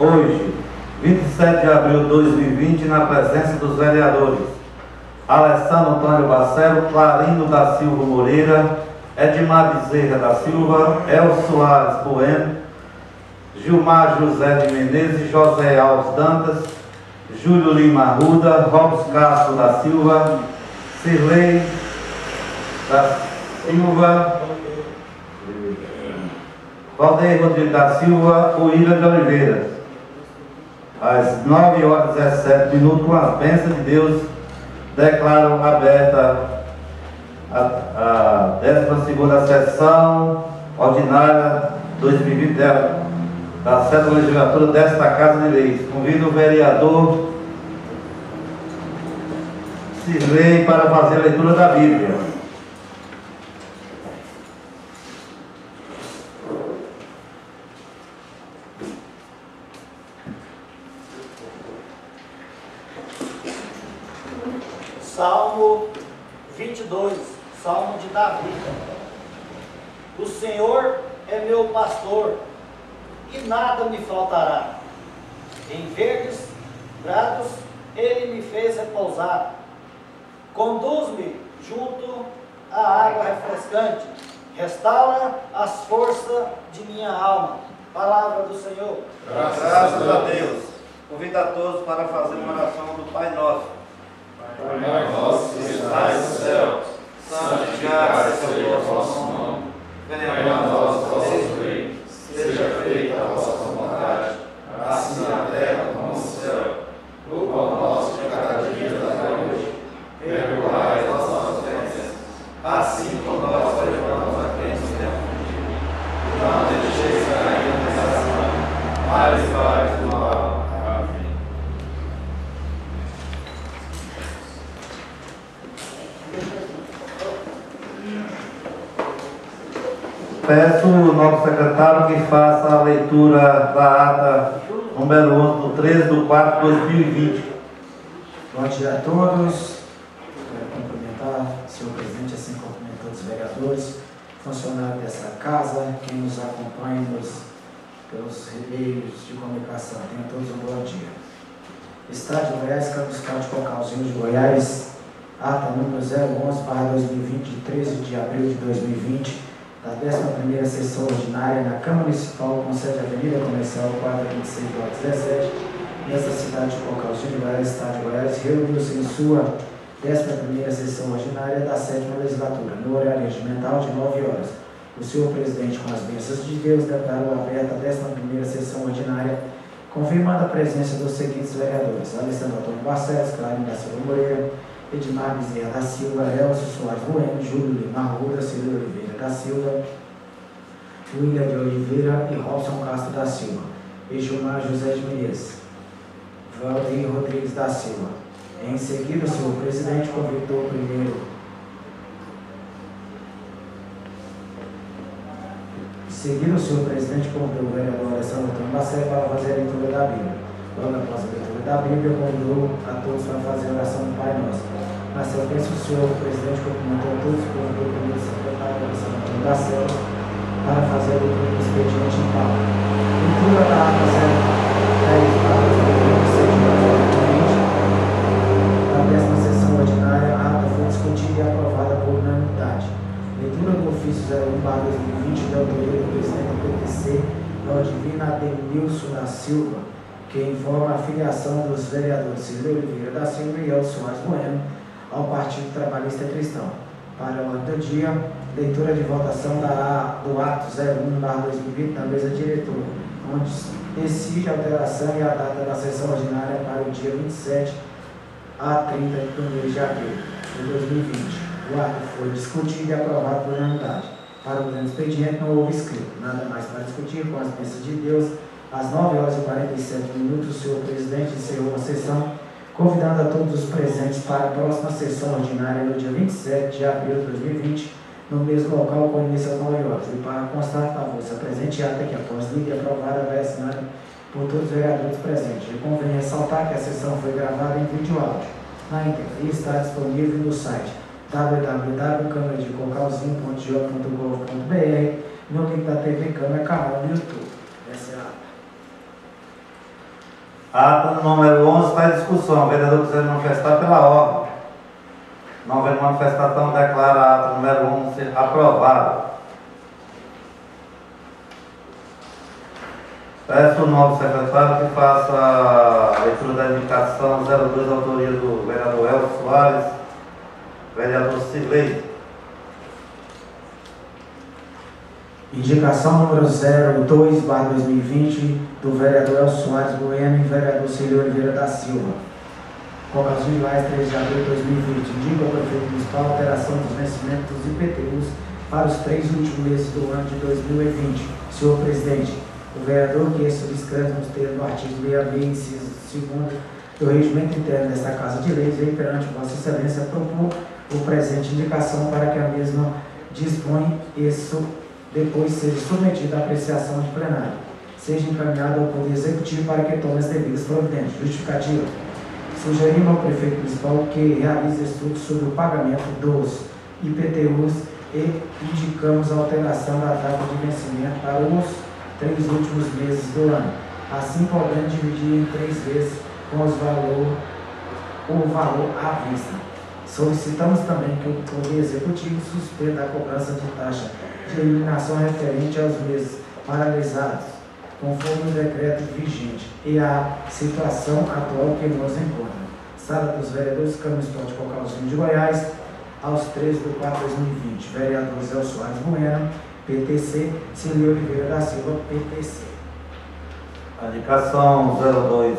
Hoje, 27 de abril de 2020, na presença dos vereadores Alessandro Antônio Bacelo, Clarino da Silva Moreira, Edmar Bezerra da Silva, El Soares Bueno, Gilmar José de Menezes, José Alves Dantas, Júlio Lima Arruda, Robson Castro da Silva, Cirlei da Silva, Valdeir Rodrigues da Silva, William de Oliveira. Às 9h17, com as bênçãos de Deus, declaro aberta a 12ª sessão ordinária 2020 da 7ª legislatura desta Casa de Leis. Convido o vereador Cirlei para fazer a leitura da Bíblia. Salmo 22, Salmo de Davi. O Senhor é meu pastor, e nada me faltará. Em verdes prados ele me fez repousar. Conduz-me junto à água refrescante. Restaura as forças de minha alma. Palavra do Senhor. Graças a Deus. Convido a todos para fazer uma oração do Pai Nosso. Pai nosso que estais no céu, santificado seja o vosso nome. Venha a nós o vosso reino. Seja feita a vossa vontade, assim na terra como no céu. O pão nosso de cada dia dai hoje. Perdoai as nossas ofensas, assim como nós perdoamos a quem nos tem ofendido. Não deixeis cair na tentação, mas livrai do mal. Amém. Peço ao nosso secretário que faça a leitura da ata número 11 do 13/4/2020. Bom dia a todos. Quero cumprimentar o senhor presidente, assim como cumprimentar os vereadores, funcionários dessa casa, quem nos acompanha pelos meios de comunicação. Tenham todos um bom dia. Estado de Goiás, Campos de Cocalzinho de Goiás, ata número 011/2020, de 13 de abril de 2020, da 11ª sessão ordinária na Câmara Municipal, com sede Avenida Comercial 426/17, nesta cidade de Cocalzinho de Goiás, Estado de Goiás, reuniu-se em sua 11ª sessão ordinária da 7ª legislatura, no horário regimental de 9 horas. O senhor presidente, com as bênçãos de Deus, declarou aberta a 11ª sessão ordinária, confirmando a presença dos seguintes vereadores: Alessandro Antônio Bacelo, Clarino da Silva Moreira, Edmar Bezerra da Silva, Elcio Soares Bueno, Júlio Lima Arruda, Cirlei Oliveira da Silva, William de Oliveira e Robson Castro da Silva, e Gilmar José de Menezes, Valdeir Rodrigues da Silva. Em seguida, o senhor presidente convidou primeiro. Em seguida, o senhor presidente convidou o vereador Alessandro Antônio Bacelo para fazer a leitura da Bíblia. Logo após a leitura da Bíblia, convidou a todos para fazer a oração do Pai Nosso. Na sequência, o senhor presidente cumprimentou todos e convidou o primeiro secretário Alessandro Antônio Bacelo para fazer a leitura do expediente em pauta. Leitura da ata 010/2020, da 10ª sessão ordinária, a ata foi discutida e aprovada por unanimidade. Leitura do ofício 01/2020, da autoria do presidente do PTC, Valdivina Adenilson da Silva, que informa a filiação dos vereadores Cirlei Oliveira da Silva e Elcio Soares Bueno ao Partido Trabalhista Cristão. Para a ordem do dia, leitura de votação do ato 01/2020 da mesa diretora, onde decide a alteração e a data da sessão ordinária para o dia 27 a 30 de 1º de abril de 2020. O ato foi discutido e aprovado por unanimidade. Para o grande expediente não houve escrito. Nada mais para discutir, com as bênçãos de Deus. Às 9h47, o senhor presidente encerrou a sessão, convidando a todos os presentes para a próxima sessão ordinária no dia 27 de abril de 2020, no mesmo local, com início às 9 horas. E para constar, favor-se a presente ata que, após lida e aprovada, vai assinada por todos os vereadores presentes. E convém ressaltar que a sessão foi gravada em vídeo áudio na íntegra e está disponível no site www.câmaradecocalzinho.gov.br, no link da TV Câmara, canal no YouTube. Essa é a ata. Ato número 11 está em discussão. O vereador quiser manifestar pela ordem. Não havendo manifestação, declara ato número 11 aprovado. Peço o novo secretário que faça a leitura da indicação 02, autoria do vereador Elcio Soares, vereador Silei. Indicação número 02/2020 do vereador Elcio Soares Bueno e vereador Celio Oliveira da Silva. Colocação de Lais, 3 de abril de 2020. Indica ao prefeito municipal a alteração dos vencimentos dos IPTUs para os 3 últimos meses do ano de 2020. Senhor presidente, o vereador que subscreve nos termos do artigo 66, inciso 2 do regimento interno desta Casa de Leis, vem perante Vossa Excelência propor o presente indicação para que a mesma dispõe isso depois seja submetida à apreciação de plenário. Seja encaminhado ao Poder Executivo para que tome as devidas providências. Justificativa. Sugerimos ao prefeito municipal que realize estudos sobre o pagamento dos IPTUs e indicamos a alteração da data de vencimento para os 3 últimos meses do ano, assim podendo dividir em 3 vezes com o valor à vista. Solicitamos também que o Poder Executivo suspenda a cobrança de taxa de eliminação referente aos meses paralisados, conforme o decreto vigente e a situação atual que nos encontra. Sala dos Vereadores, Câmara Municipal de Cocalzinho de Goiás, aos 13/4/2020. Vereador Zé Soares Bueno, PTC, Celio Oliveira da Silva, PTC. A indicação 02,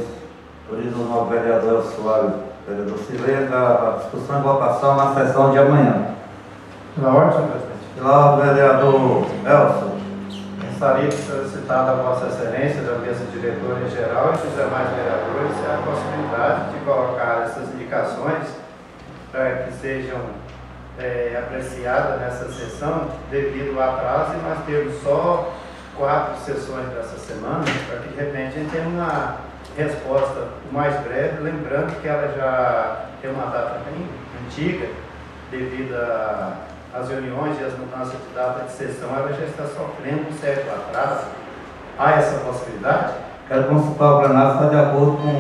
autoria do novo vereador Elcio Soares, vereador Silei, a discussão e votação na sessão de amanhã. Pela ordem, senhor presidente. Pela ordem, vereador Elcio. Gostaria de solicitar da Vossa Excelência, da mesa diretora em geral e dos demais vereadores a possibilidade de colocar essas indicações para que sejam apreciadas nessa sessão, devido ao atraso, e nós temos só 4 sessões dessa semana, para que de repente a gente tenha uma resposta o mais breve, lembrando que ela já tem uma data bem antiga, devido às reuniões e às mudanças de data de sessão, ela já está sofrendo um certo atraso. Há essa possibilidade? Quero consultar o plenário se está de acordo com a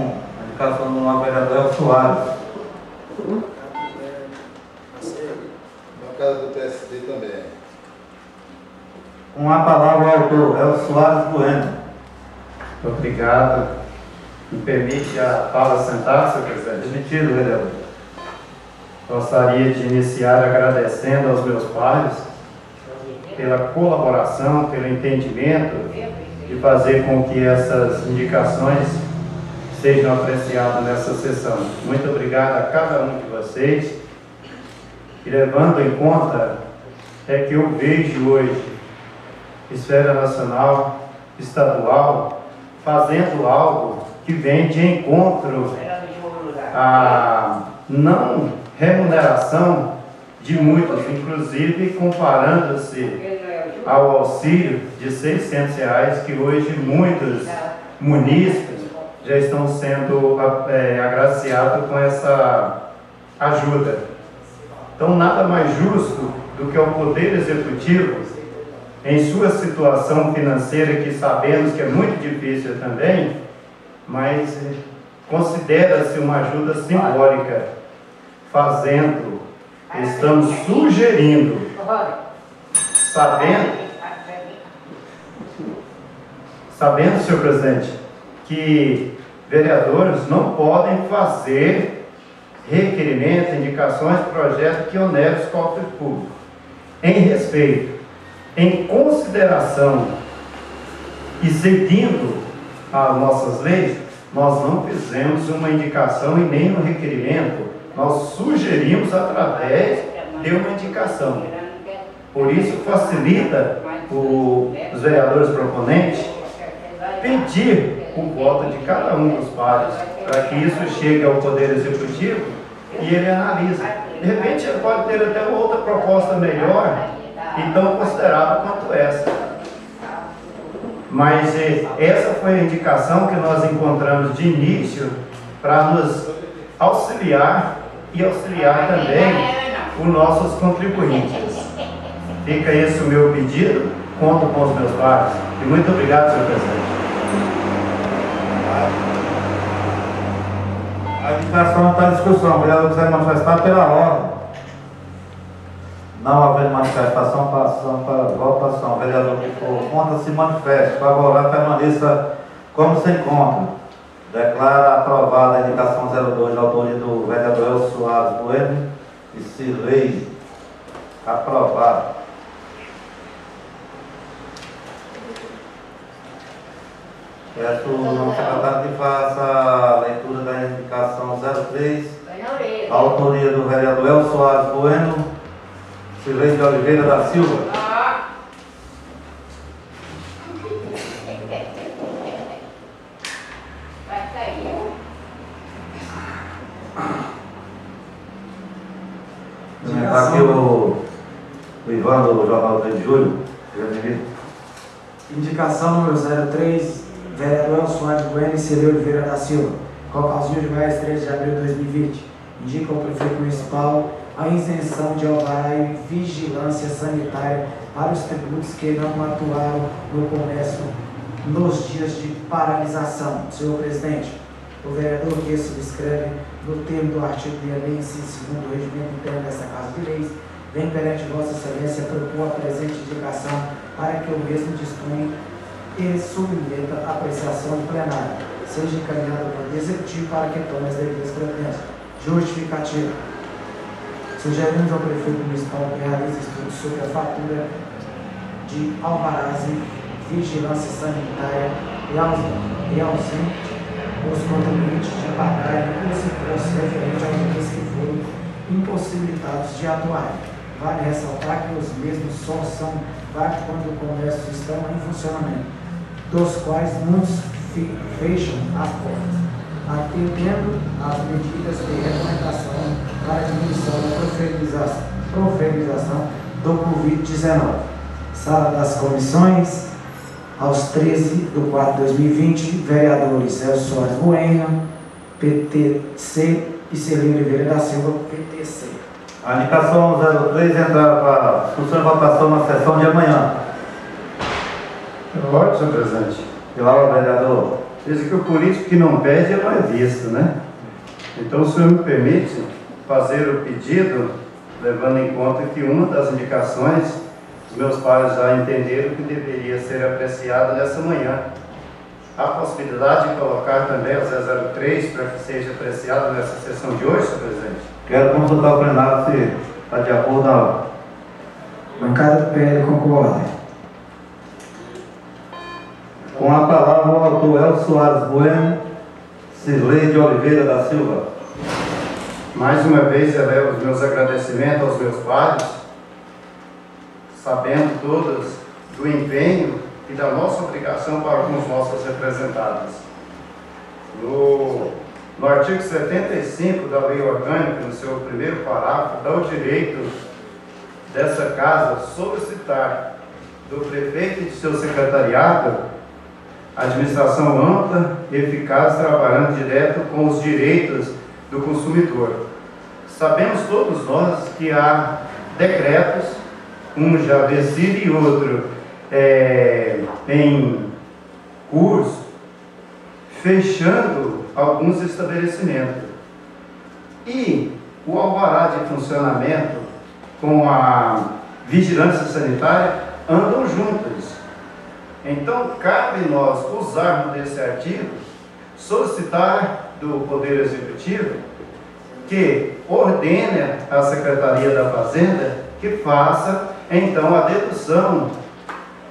indicação do novo vereador Elcio Soares. Bancada do PSD também. Com a palavra o autor, Elcio Soares Bueno. Obrigado. Me permite a fala sentar, senhor presidente? Demitido, vereador. Gostaria de iniciar agradecendo aos meus pares pela colaboração, pelo entendimento de fazer com que essas indicações sejam apreciadas nessa sessão. Muito obrigado a cada um de vocês. E levando em conta que eu vejo hoje esfera nacional, estadual, fazendo algo que vem de encontro à não remuneração de muitos, inclusive comparando-se ao auxílio de R$600 que hoje muitos munícipes já estão sendo agraciados com essa ajuda. Então, nada mais justo do que o Poder Executivo, em sua situação financeira, que sabemos que é muito difícil também, mas considera-se uma ajuda simbólica, fazendo, estamos sugerindo, sabendo, senhor presidente, que vereadores não podem fazer requerimentos, indicações, projetos que onerem os cofres públicos. Em respeito, em consideração e seguindo as nossas leis, nós não fizemos uma indicação e nem um requerimento, nós sugerimos através de uma indicação. Por isso, facilita os vereadores proponentes pedir o voto de cada um dos pares, para que isso chegue ao Poder Executivo e ele analisa. De repente, ele pode ter até outra proposta melhor e tão considerável quanto essa. Mas essa foi a indicação que nós encontramos de início para nos auxiliar e auxiliar também os nossos contribuintes. Fica esse o meu pedido, conto com os meus pares. E muito obrigado, senhor presidente. A indicação está em discussão. O vereador quiser manifestar pela ordem. Não havendo manifestação, passamos para a votação. O vereador que for contra se manifeste. Favorável, permaneça como se encontra. Declara aprovada a indicação 02 de autoria do vereador Elcio Soares Bueno e Cirlei. Aprovado. Peço ao secretário que faça a leitura da indicação 03, a autoria do vereador Elcio Soares Bueno, Cirlei de Oliveira da Silva. Vai sair. Está aqui o Ivan do Jornal 3 de Julho. Indicação número 03, vereador Elcio Soares Bueno e Cirlei Oliveira da Silva. Localzinho de Goiás, 13 de abril de 2020. Indica ao prefeito municipal a isenção de alvará e vigilância sanitária para os tributos que não atuaram no comércio nos dias de paralisação. Senhor presidente, o vereador que subscreve no termo do artigo 6, inciso 2 do regimento interno desta Casa de Leis, vem perante Vossa Excelência propor a presente indicação para que o mesmo disponha e submeta a apreciação do plenário. Seja encaminhado ao Poder Executivo para que tome as devidas providências. Justificativa. Sugerimos ao prefeito municipal que realize estudos sobre a fatura de alvarás e vigilância sanitária e ausente os contribuintes de pagarem os impostos referentes aos dias que foram impossibilitados de atuar. Vale ressaltar que os mesmos só são válidos quando o comércio estão em funcionamento, dos quais muitos fecham as portas, atendendo às medidas de recomendação para a diminuição da proliferação do Covid-19. Sala das Comissões, aos 13 de 4 de 2020, vereadores Elcio Soares Bueno, PTC, e Cirlei Oliveira da Silva, PTC. A indicação 03 entrará para discussão e votação na sessão de amanhã. Pode, senhor presidente. Pela ordem, vereador. Diz que o político que não pede não é visto, né? Então, o senhor me permite fazer o pedido, levando em conta que uma das indicações, os meus pais já entenderam que deveria ser apreciada nessa manhã. Há possibilidade de colocar também o 003 para que seja apreciado nessa sessão de hoje, senhor presidente? Quero consultar o plenário se está de acordo ou não. Bancada do PL concorda. Com a palavra o autor Elcio Soares Bueno, Cirlei de Oliveira da Silva. Mais uma vez elevo os meus agradecimentos aos meus pais, sabendo todos do empenho e da nossa obrigação para com os nossos representados. No artigo 75 da Lei Orgânica, no seu primeiro parágrafo, dá o direito dessa Casa solicitar do prefeito e de seu secretariado administração ampla e eficaz, trabalhando direto com os direitos do consumidor. Sabemos todos nós que há decretos, um já vencido e outro em curso, fechando alguns estabelecimentos. E o alvará de funcionamento com a vigilância sanitária andam juntos. Então, cabe nós usarmos desse artigo, solicitar do Poder Executivo que ordene à Secretaria da Fazenda que faça, então, a dedução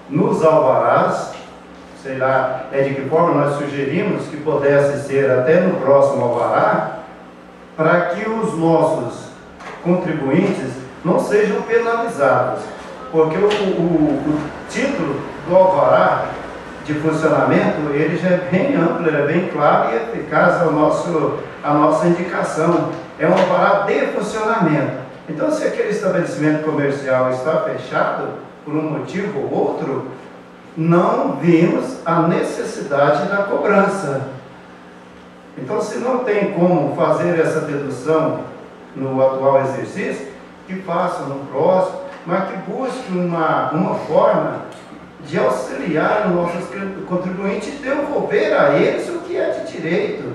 nos alvarás, sei lá, de que forma nós sugerimos que pudesse ser até no próximo alvará, para que os nossos contribuintes não sejam penalizados, porque o título do alvará de funcionamento, ele já é bem amplo, ele é bem claro e eficaz a nossa indicação. É um alvará de funcionamento. Então, se aquele estabelecimento comercial está fechado por um motivo ou outro, não vimos a necessidade da cobrança. Então, se não tem como fazer essa dedução no atual exercício, que faça no próximo, mas que busque uma forma de auxiliar os nossos contribuintes e devolver a eles o que é de direito.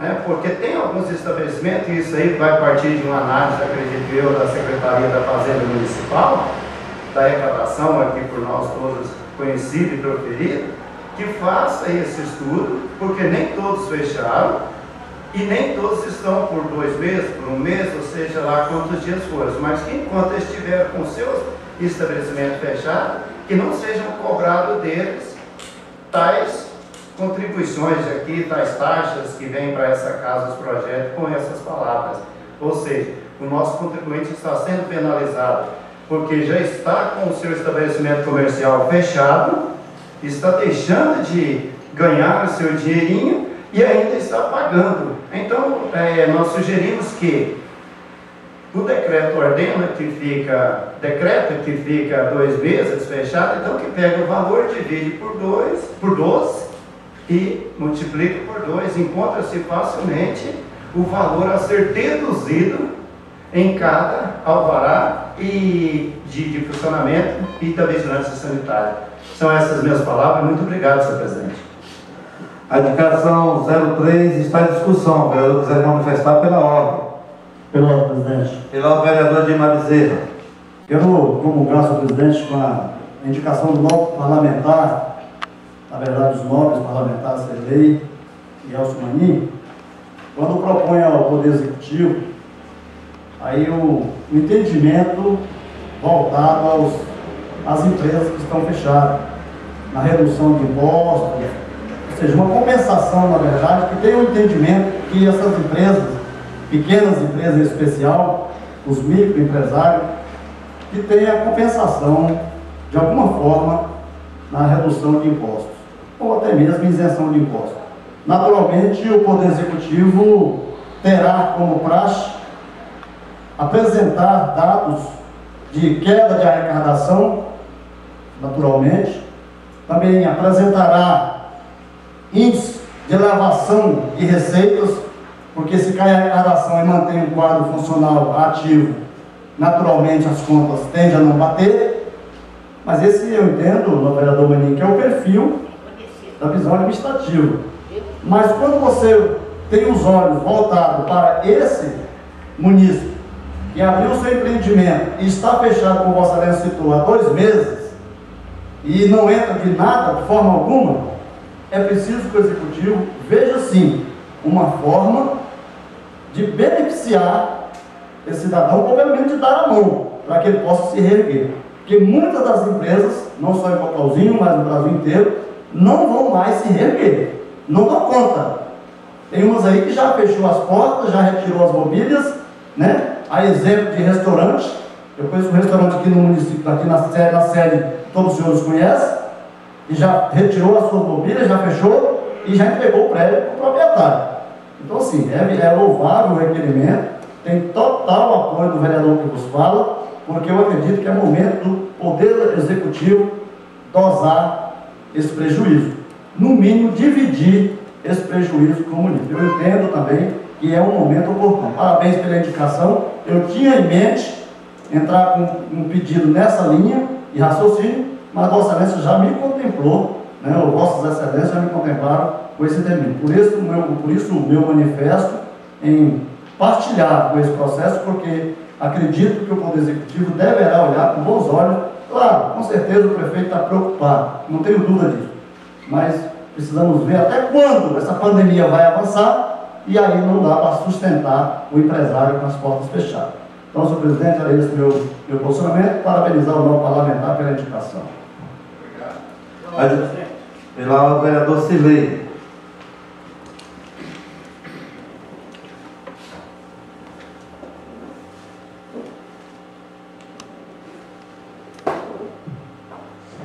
né? Porque tem alguns estabelecimentos, e isso aí vai partir de uma análise, acredito eu, da Secretaria da Fazenda Municipal, da arrecadação aqui por nós todos conhecido e proferido, que faça esse estudo, porque nem todos fecharam e nem todos estão por 2 meses, por 1 mês, ou seja lá quantos dias forem, mas que enquanto estiver com seus estabelecimentos fechados, que não sejam cobrados deles tais contribuições aqui, tais taxas que vêm para essa casa, os projetos, com essas palavras. Ou seja, o nosso contribuinte está sendo penalizado porque já está com o seu estabelecimento comercial fechado, está deixando de ganhar o seu dinheirinho e ainda está pagando. Então, nós sugerimos que o decreto ordena que decreta que fica 2 meses fechado, então que pega o valor, divide por 12 e multiplica por 2, encontra-se facilmente o valor a ser deduzido em cada alvará e de funcionamento e da vigilância sanitária. São essas minhas palavras. Muito obrigado, senhor presidente. A indicação 03 está em discussão. O vereador quiser manifestar pela ordem. Pela ordem, presidente. Pela vereador Edmar Bezerra. Quero comungar, senhor presidente, com a indicação do novo parlamentar, na verdade, os nobres parlamentares da lei, Elcio Manin, quando propõe ao Poder Executivo aí o entendimento voltado às empresas que estão fechadas, na redução de impostos, ou seja, uma compensação, na verdade, que tenha um entendimento que essas empresas, pequenas empresas em especial, os microempresários, que tenha compensação, de alguma forma, na redução de impostos, ou até mesmo isenção de impostos. Naturalmente, o Poder Executivo terá como praxe apresentar dados de queda de arrecadação, naturalmente, também apresentará índice de elevação de receitas, porque se cai a arrecadação e mantém o quadro funcional ativo, naturalmente as contas tendem a não bater, mas esse eu entendo, no vereador Manin, que é o perfil da visão administrativa. Mas quando você tem os olhos voltados para esse munícipe, que abriu seu empreendimento e está fechado, como Vossa Excelência citou, há 2 meses, e não entra de nada, de forma alguma, é preciso que o Executivo veja, sim, uma forma de beneficiar esse cidadão, ou pelo menos de dar a mão, para que ele possa se reerguer. Porque muitas das empresas, não só em Cocalzinho, mas no Brasil inteiro, não vão mais se reerguer, não dão conta. Tem umas aí que já fechou as portas, já retirou as mobílias, né? A exemplo de restaurante, eu conheço um restaurante aqui no município, aqui na sede, todos os senhores conhecem, e já retirou as suas mobílias, já fechou e já entregou o prédio para o proprietário. Então, assim, é louvável o requerimento, tem total apoio do vereador que vos fala, porque eu acredito que é momento do Poder Executivo dosar esse prejuízo, no mínimo dividir esse prejuízo com o município. Eu entendo também que é um momento oportuno. Parabéns pela indicação. Eu tinha em mente entrar com um pedido nessa linha e raciocínio, mas Vossa Excelência já me contemplou, né? Ou Vossas Excelências já me contemplaram com esse termino. Por isso o meu manifesto em partilhar com esse processo, porque acredito que o Poder Executivo deverá olhar com bons olhos. Claro, com certeza o prefeito está preocupado, não tenho dúvida disso, mas precisamos ver até quando essa pandemia vai avançar, e aí não dá para sustentar o empresário com as portas fechadas. Então, senhor presidente, era esse meu posicionamento. Parabenizar o novo parlamentar pela indicação. Obrigado. Pela vereador Silei.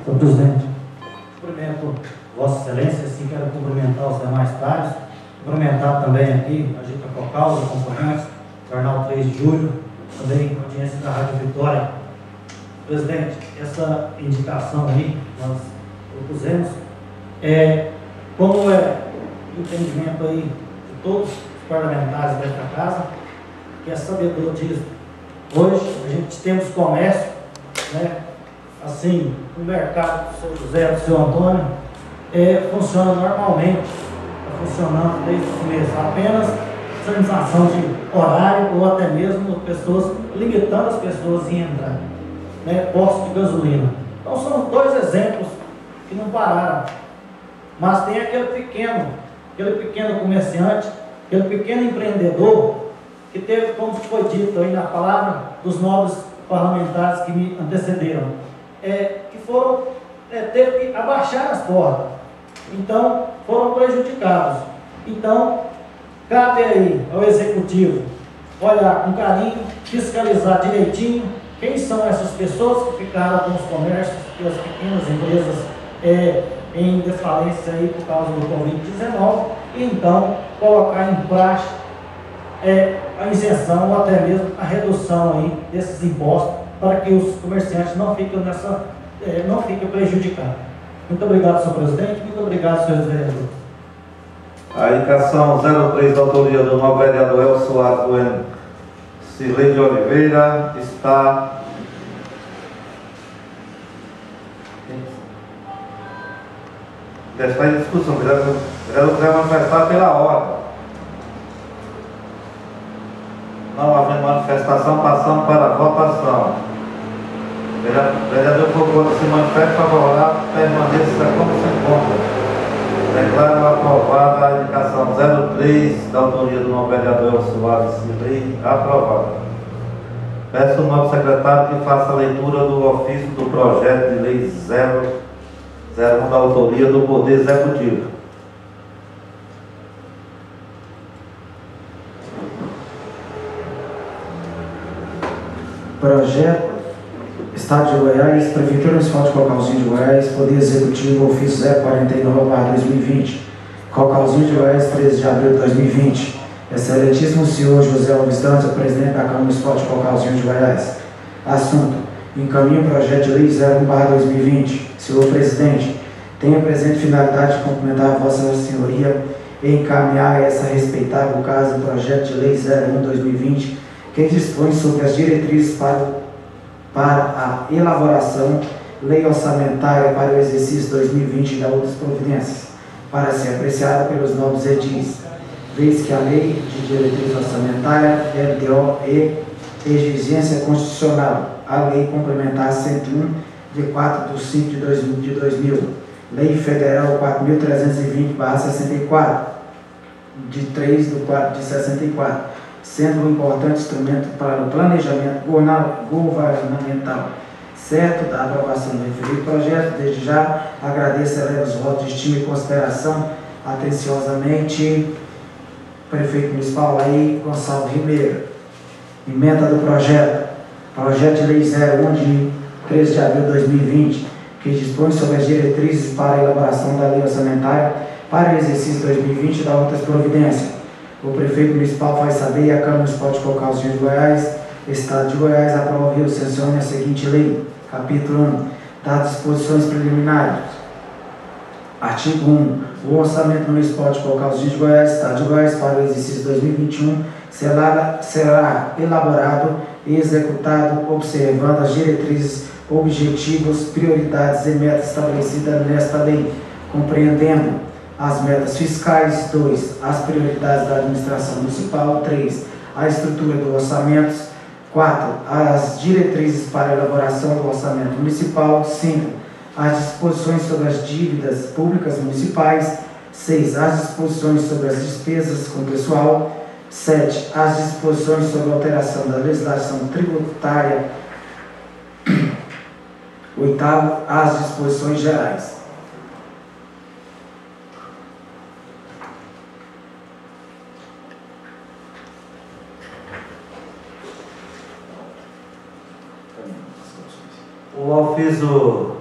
Senhor presidente, cumprimento Vossa Excelência, assim quero cumprimentar os demais pares, cumprimentar também aqui a Gita Cocal, os acompanhantes, Jornal 3 de Julho, também a audiência da Rádio Vitória. Presidente, essa indicação aí nós propusemos, como é o entendimento aí de todos os parlamentares desta casa, que é sabedor disso. Hoje a gente temos comércio, né? Assim, o mercado do seu José, do seu Antônio, funciona normalmente. A funcionando desde os meses, apenas sanitização de horário ou até mesmo pessoas, limitando as pessoas em entrar, né, postos de gasolina. Então são dois exemplos que não pararam, mas tem aquele pequeno comerciante, aquele pequeno empreendedor que teve, como foi dito aí na palavra dos nobres parlamentares que me antecederam, que foram, teve que abaixar as portas, então foram prejudicados. Então cabe aí ao executivo olhar com carinho, fiscalizar direitinho quem são essas pessoas que ficaram com os comércios e as pequenas empresas em desfalência aí por causa do Covid-19, e então colocar em prática a isenção ou até mesmo a redução aí desses impostos para que os comerciantes não fiquem prejudicados. Muito obrigado, senhor presidente. Muito obrigado, senhores vereadores. A indicação 03 da autoria do novo vereador El Soares Bueno Cirlei de Oliveira está em discussão. O vereador vai manifestar pela ordem. Não havendo manifestação, passamos para a votação. O vereador Fogoso se manifesta favorável, permaneça como se encontra. Declaro aprovada a indicação 03 da autoria do novo vereador El Soares Cirlei, aprovada. Peço ao novo secretário que faça a leitura do ofício do projeto de lei 001 da autoria do Poder Executivo. Projeto Estado de Goiás, Prefeitura Municipal de Cocalzinho de Goiás, Poder Executivo, ofício 049/2020, Cocalzinho de Goiás, 13 de abril de 2020. Excelentíssimo senhor José Alves Dantas, presidente da Câmara Municipal de Cocalzinho de Goiás. Assunto: encaminho o projeto de lei 01/2020. Senhor presidente, tenho a presente finalidade de cumprimentar a Vossa Senhoria e encaminhar essa respeitável casa do projeto de lei 01/2020, que dispõe sobre as diretrizes para a elaboração, lei orçamentária para o exercício 2020 e da outras providências, para ser apreciada pelos nobres edis, vez que a lei de diretriz orçamentária, LDO, de vigência constitucional, a lei complementar 101, de 4/5 de 2000, lei federal 4.320/64, de 3/4 de 64, sendo um importante instrumento para o planejamento governamental, certo da aprovação do referido projeto. Desde já agradeço e elevo os votos de estima e consideração. Atenciosamente, Prefeito Municipal aí, Gonçalo Ribeiro. Emenda do projeto de lei 01 de 13 de abril de 2020, que dispõe sobre as diretrizes para a elaboração da lei orçamentária para o exercício 2020 e da outras providências. O Prefeito Municipal faz saber e a Câmara Municipal de Cocalzinho de Goiás, Estado de Goiás, aprova e sancione a seguinte lei. Capítulo 1. Das disposições preliminares. Artigo 1. O Orçamento Municipal de Cocalzinho de Goiás, Estado de Goiás, para o exercício 2021 será elaborado e executado observando as diretrizes, objetivos, prioridades e metas estabelecidas nesta lei, compreendendo as metas fiscais. 2. As prioridades da administração municipal. 3. A estrutura do orçamento. 4. As diretrizes para a elaboração do orçamento municipal. 5. As disposições sobre as dívidas públicas municipais. 6. As disposições sobre as despesas com pessoal. 7. As disposições sobre a alteração da legislação tributária. 8. As disposições gerais. O ofício,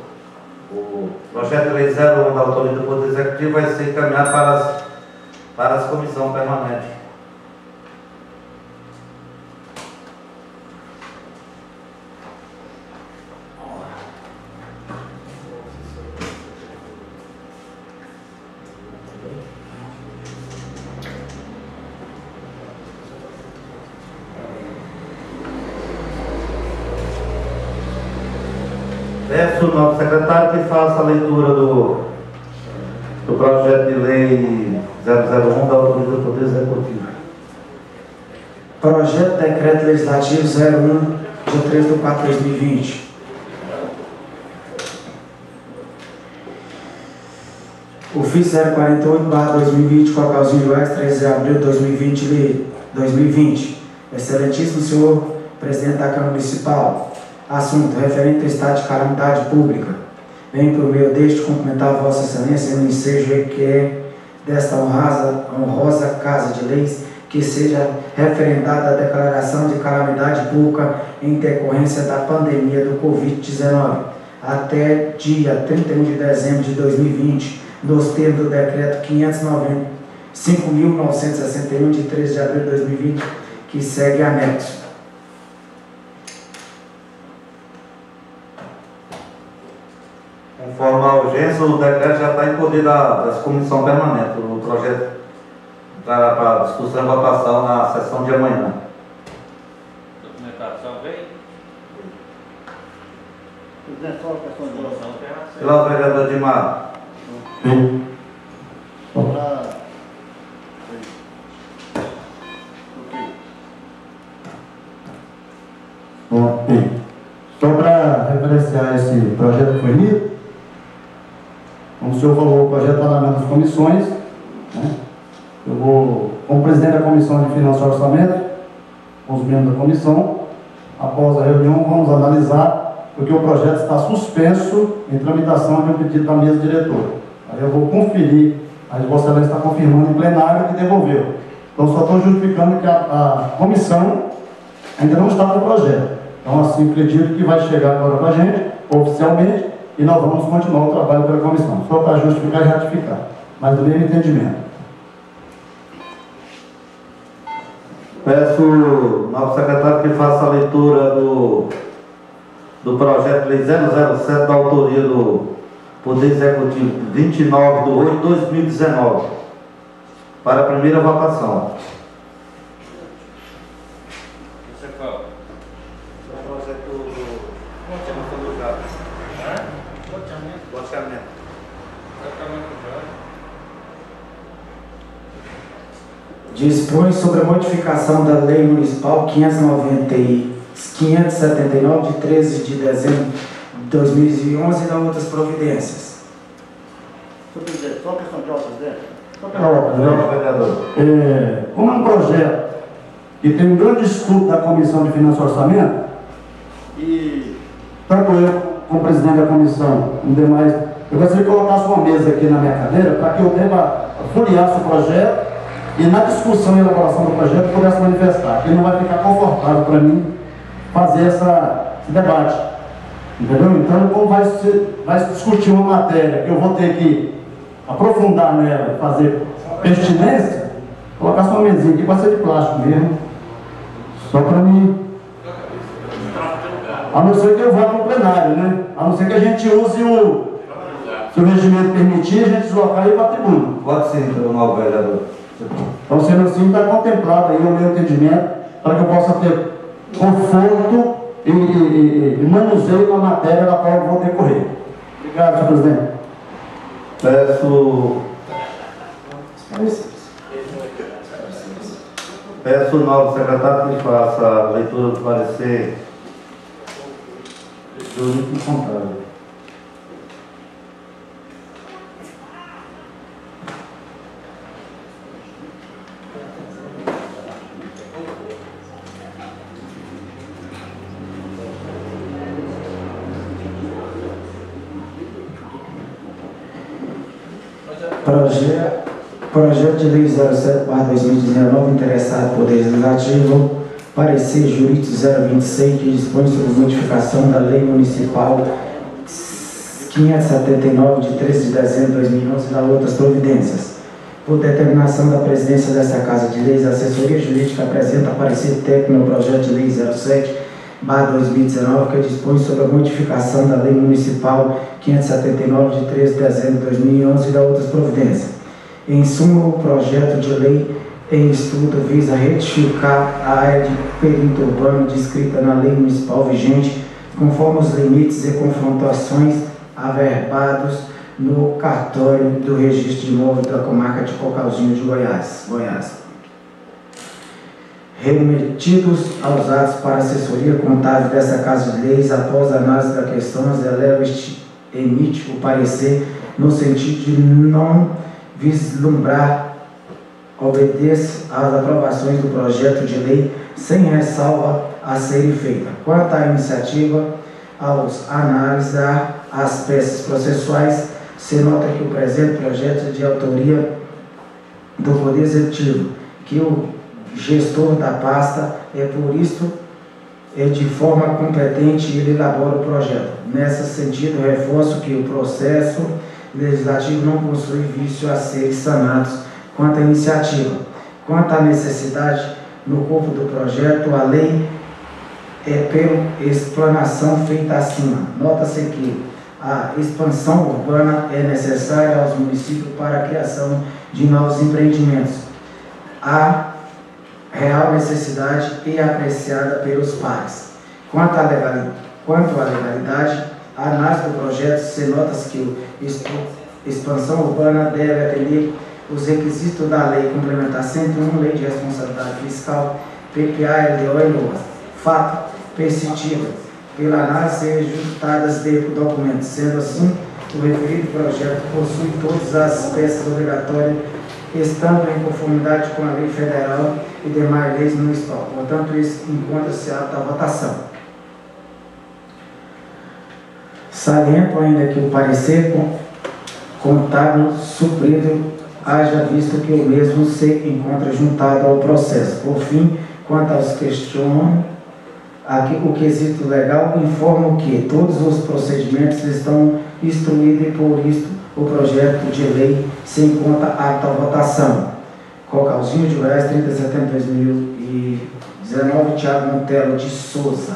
o projeto de lei 01 da autoria do Poder Executivo vai ser encaminhado para as comissões permanentes. Peço ao novo secretário que faça a leitura do projeto de lei 001 da autoria do Poder Executivo. Projeto de Decreto Legislativo 01, dia 3 de 4 de 2020. Ofício 048/2020, Cocalzinho de Goiás, 13 de abril de 2020. Excelentíssimo senhor presidente da Câmara Municipal, assunto referente ao estado de calamidade pública. Venho por meio deste cumprimentar Vossa Excelência no ensejo requer desta honrosa Casa de Leis que seja referendada a declaração de calamidade pública em decorrência da pandemia do Covid-19 até dia 31 de dezembro de 2020, nos termos do decreto 5.961 de 13 de abril de 2020, que segue anexo. Conforme a urgência, o decreto já está em poder da comissão permanente. O projeto entrará para discussão e votação na sessão de amanhã. Documentação vem? Presidente, só uma questão de oração. Pela vereadora Edmar. Sim. Só para... Bom, sim. Só para referenciar esse projeto que foi lido, como o senhor falou, o projeto está nas comissões, né? Eu vou, como presidente da Comissão de Finanças e Orçamento, com os membros da comissão, após a reunião, vamos analisar, porque o projeto está suspenso em tramitação de um pedido da mesa diretora. Aí eu vou conferir, a Vossa Excelência está confirmando em plenário que devolveu. Então, só estou justificando que a comissão ainda não está no projeto. Então, assim, acredito que vai chegar agora para a gente, oficialmente, e nós vamos continuar o trabalho pela comissão, só para justificar e ratificar, mas do mesmo entendimento. Peço ao novo secretário que faça a leitura do projeto de lei 007 da autoria do Poder Executivo 29/8/2019 para a primeira votação. Você qual? O projeto do loteamento. Dispõe sobre a modificação da Lei Municipal 579 de 13 de dezembro de 2011 e da outras providências. Senhor presidente, só uma questão de ordem, presidente. Como é um projeto que tem um grande estudo da Comissão de Finanças e Orçamento, e tanto eu como presidente da comissão, e demais, eu gostaria que colocasse uma mesa aqui na minha cadeira para que eu deva folheasse o projeto e na discussão e elaboração do projeto pudesse manifestar, que não vai ficar confortável para mim fazer esse debate. Entendeu? Então, como vai se discutir uma matéria que eu vou ter que aprofundar nela, fazer pertinência, colocar só uma mesinha aqui, vai ser de plástico mesmo, só para mim. A não ser que eu vá para o plenário, né? A não ser que a gente use se o regimento permitir, a gente deslocar e ir para a tribuna. Pode sim, o novo vereador. Então, sendo assim, está contemplado aí o meu entendimento para que eu possa ter conforto e manuseio na matéria da qual eu vou decorrer. Obrigado, senhor presidente. Peço ao novo secretário que faça a leitura do parecer jurídico e contábil. Projeto de Lei 07/2019, interessado Poder Legislativo, parecer jurídico 026, que dispõe sobre modificação da Lei Municipal 579, de 13 de dezembro de 2011, e da outras providências. Por determinação da presidência desta Casa de Leis, a assessoria jurídica apresenta parecer técnico no projeto de Lei 07/2019, que dispõe sobre a modificação da Lei Municipal 579, de 13 de dezembro de 2011, e da outras providências. Em suma, o projeto de lei em estudo visa retificar a área de perímetro urbano descrita na lei municipal vigente, conforme os limites e confrontações averbados no cartório do registro de imóveis da comarca de Cocalzinho de Goiás. Remetidos aos atos para a assessoria contábil dessa Casa de Leis, após a análise da questão, emite o parecer no sentido de não vislumbrar, obedece às aprovações do projeto de lei sem ressalva a serem feitas. Quanto à iniciativa, aos analisar as peças processuais, se nota que o presente projeto é de autoria do Poder Executivo, que o gestor da pasta por isso de forma competente ele elabora o projeto. Nesse sentido, reforço que o processo legislativo não possui vício a ser sanados quanto à iniciativa. Quanto à necessidade no corpo do projeto, a lei pela explanação feita acima. Nota-se que a expansão urbana é necessária aos municípios para a criação de novos empreendimentos. A real necessidade e apreciada pelos pares. Quanto à legalidade, a análise do projeto se nota que a expansão urbana deve atender os requisitos da Lei Complementar 101, Lei de Responsabilidade Fiscal, PPA, LDO e LOAS. Fato persistível pela análise resultadas de documentos. Sendo assim, o referido projeto possui todas as peças obrigatórias, estando em conformidade com a lei federal e demais leis municipais. Portanto, isso encontra-se apto à votação. Saliento ainda que o parecer contábil suprido haja visto que o mesmo se encontra juntado ao processo. Por fim, quanto aos questionam, aqui o quesito legal informa que todos os procedimentos estão instruídos e por isso o projeto de lei se encontra apto à votação. Cocalzinho de Goiás, 30 de setembro de 2019, Thiago Monteiro de Souza.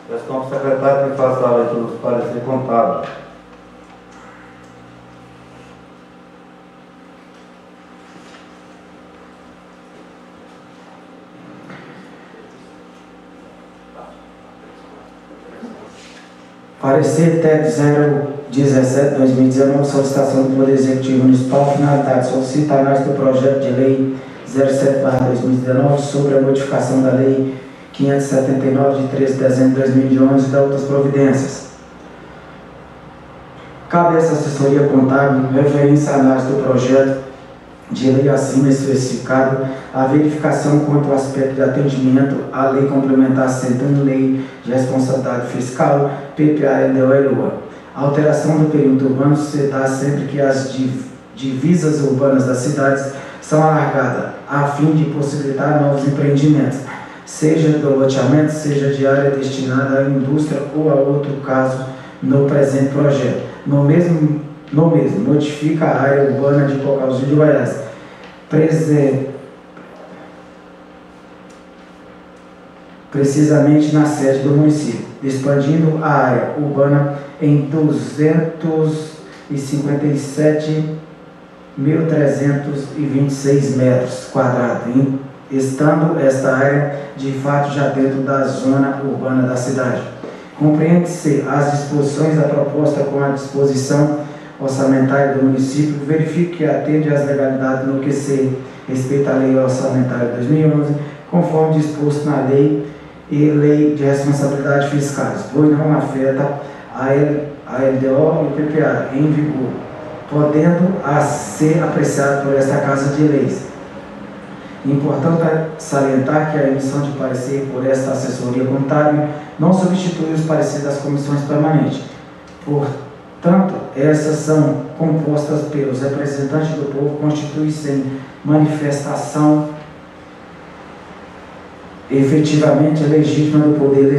Peço ao secretário que faça a leitura dos pareceres contábeis. Parecer TED 017/2019, solicitação do Poder Executivo Municipal, finalidade, solicita a análise do projeto de lei 07/2019 sobre a modificação da lei 579 de 13 de dezembro de 2011 e da outras providências. Cabe a essa assessoria contábil referência à análise do projeto de lei acima especificado, a verificação quanto ao aspecto de atendimento à Lei Complementar 101, Lei de Responsabilidade Fiscal, PPA, LDO e LOA. A alteração do perímetro urbano se dá sempre que as divisas urbanas das cidades são alargadas, a fim de possibilitar novos empreendimentos, seja do loteamento, seja de área destinada à indústria ou a outro caso no presente projeto. No mesmo, modifica a área urbana de Cocalzinho de Goiás, precisamente na sede do município, expandindo a área urbana em 257.326 metros quadrados, estando esta área de fato já dentro da zona urbana da cidade. Compreende-se as disposições da proposta com a disposição orçamentária do município, verifique que atende às legalidades no que se respeita à Lei Orçamentária de 2011, conforme disposto na Lei e Lei de Responsabilidade Fiscais, pois não afeta a LDO e o PPA em vigor, podendo ser apreciado por esta Casa de Leis. Importante salientar que a emissão de parecer por esta assessoria contábil não substitui os pareceres das comissões permanentes. Portanto, essas são compostas pelos representantes do povo, constituem-se em manifestação efetivamente legítima do poder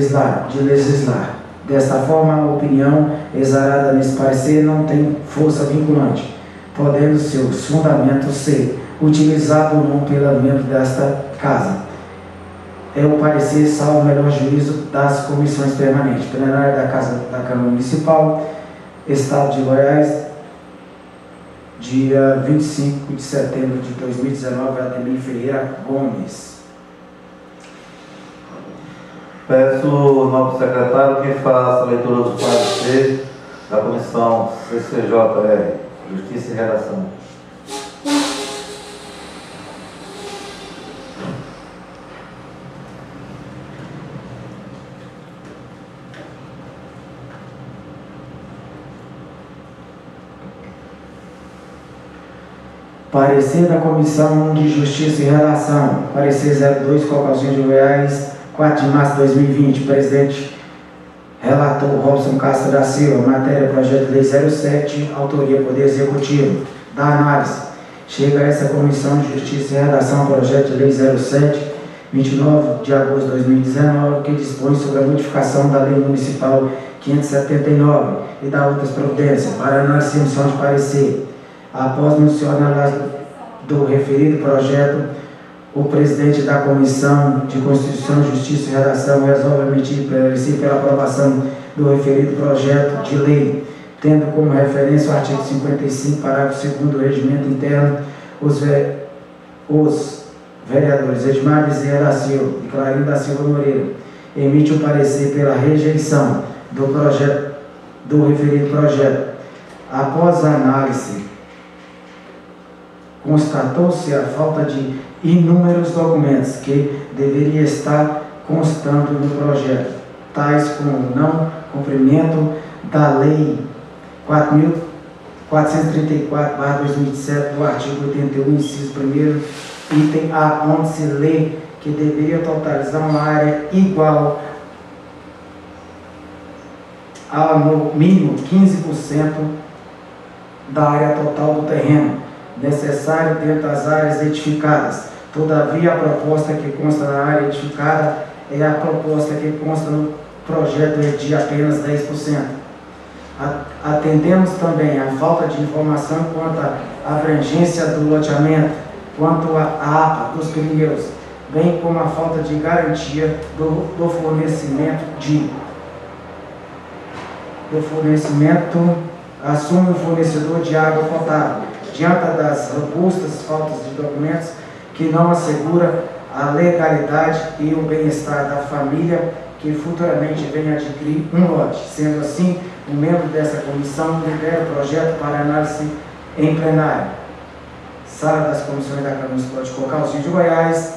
de legislar. Desta forma, a opinião exarada nesse parecer não tem força vinculante, podendo seus fundamentos ser utilizado ou não pelo membro desta Casa. É o parecer salvo o melhor juízo das comissões permanentes. Plenária da Casa da Câmara Municipal, Estado de Goiás, dia 25 de setembro de 2019, Ademir Ferreira Gomes. Peço ao nobre secretário que faça a leitura dos pareceres da Comissão CCJR, Justiça e Redação. Parecer da Comissão de Justiça e Redação. Parecer 02, Cocalzinho de Goiás, 4 de março de 2020. Presidente, relator Robson Castro da Silva. Matéria, projeto de lei 07, autoria Poder Executivo. Da análise. Chega a essa Comissão de Justiça e Redação, projeto de lei 07, 29 de agosto de 2019, que dispõe sobre a modificação da Lei Municipal 579 e da outras providências, para análise e emissão de parecer. Após mencionar a análise do referido projeto, o presidente da Comissão de Constituição, Justiça e Redação resolve emitir parecer pela aprovação do referido projeto de lei, tendo como referência o artigo 55, parágrafo 2º do Regimento Interno, os vereadores Edmar Bezerra da Silva e Clarindo da Silva Moreira emite o parecer pela rejeição do referido projeto. Após a análise, constatou-se a falta de inúmeros documentos que deveria estar constando no projeto, tais como o não cumprimento da Lei 4.434/2007 do artigo 81, inciso 1º, item A, onde se lê que deveria totalizar uma área igual a, no mínimo, 15% da área total do terreno necessário dentro das áreas edificadas. Todavia, a proposta que consta na área edificada é a proposta que consta no projeto de apenas 10%. Atendemos também à falta de informação quanto à abrangência do loteamento, quanto à APA dos primeus, bem como a falta de garantia do fornecimento assume o fornecedor de água potável, diante das robustas faltas de documentos que não assegura a legalidade e o bem-estar da família que futuramente venha adquirir um lote. Sendo assim, o membro dessa comissão libera o projeto para análise em plenário. Sala das Comissões da Câmara Municipal de Cocalzinho de Goiás,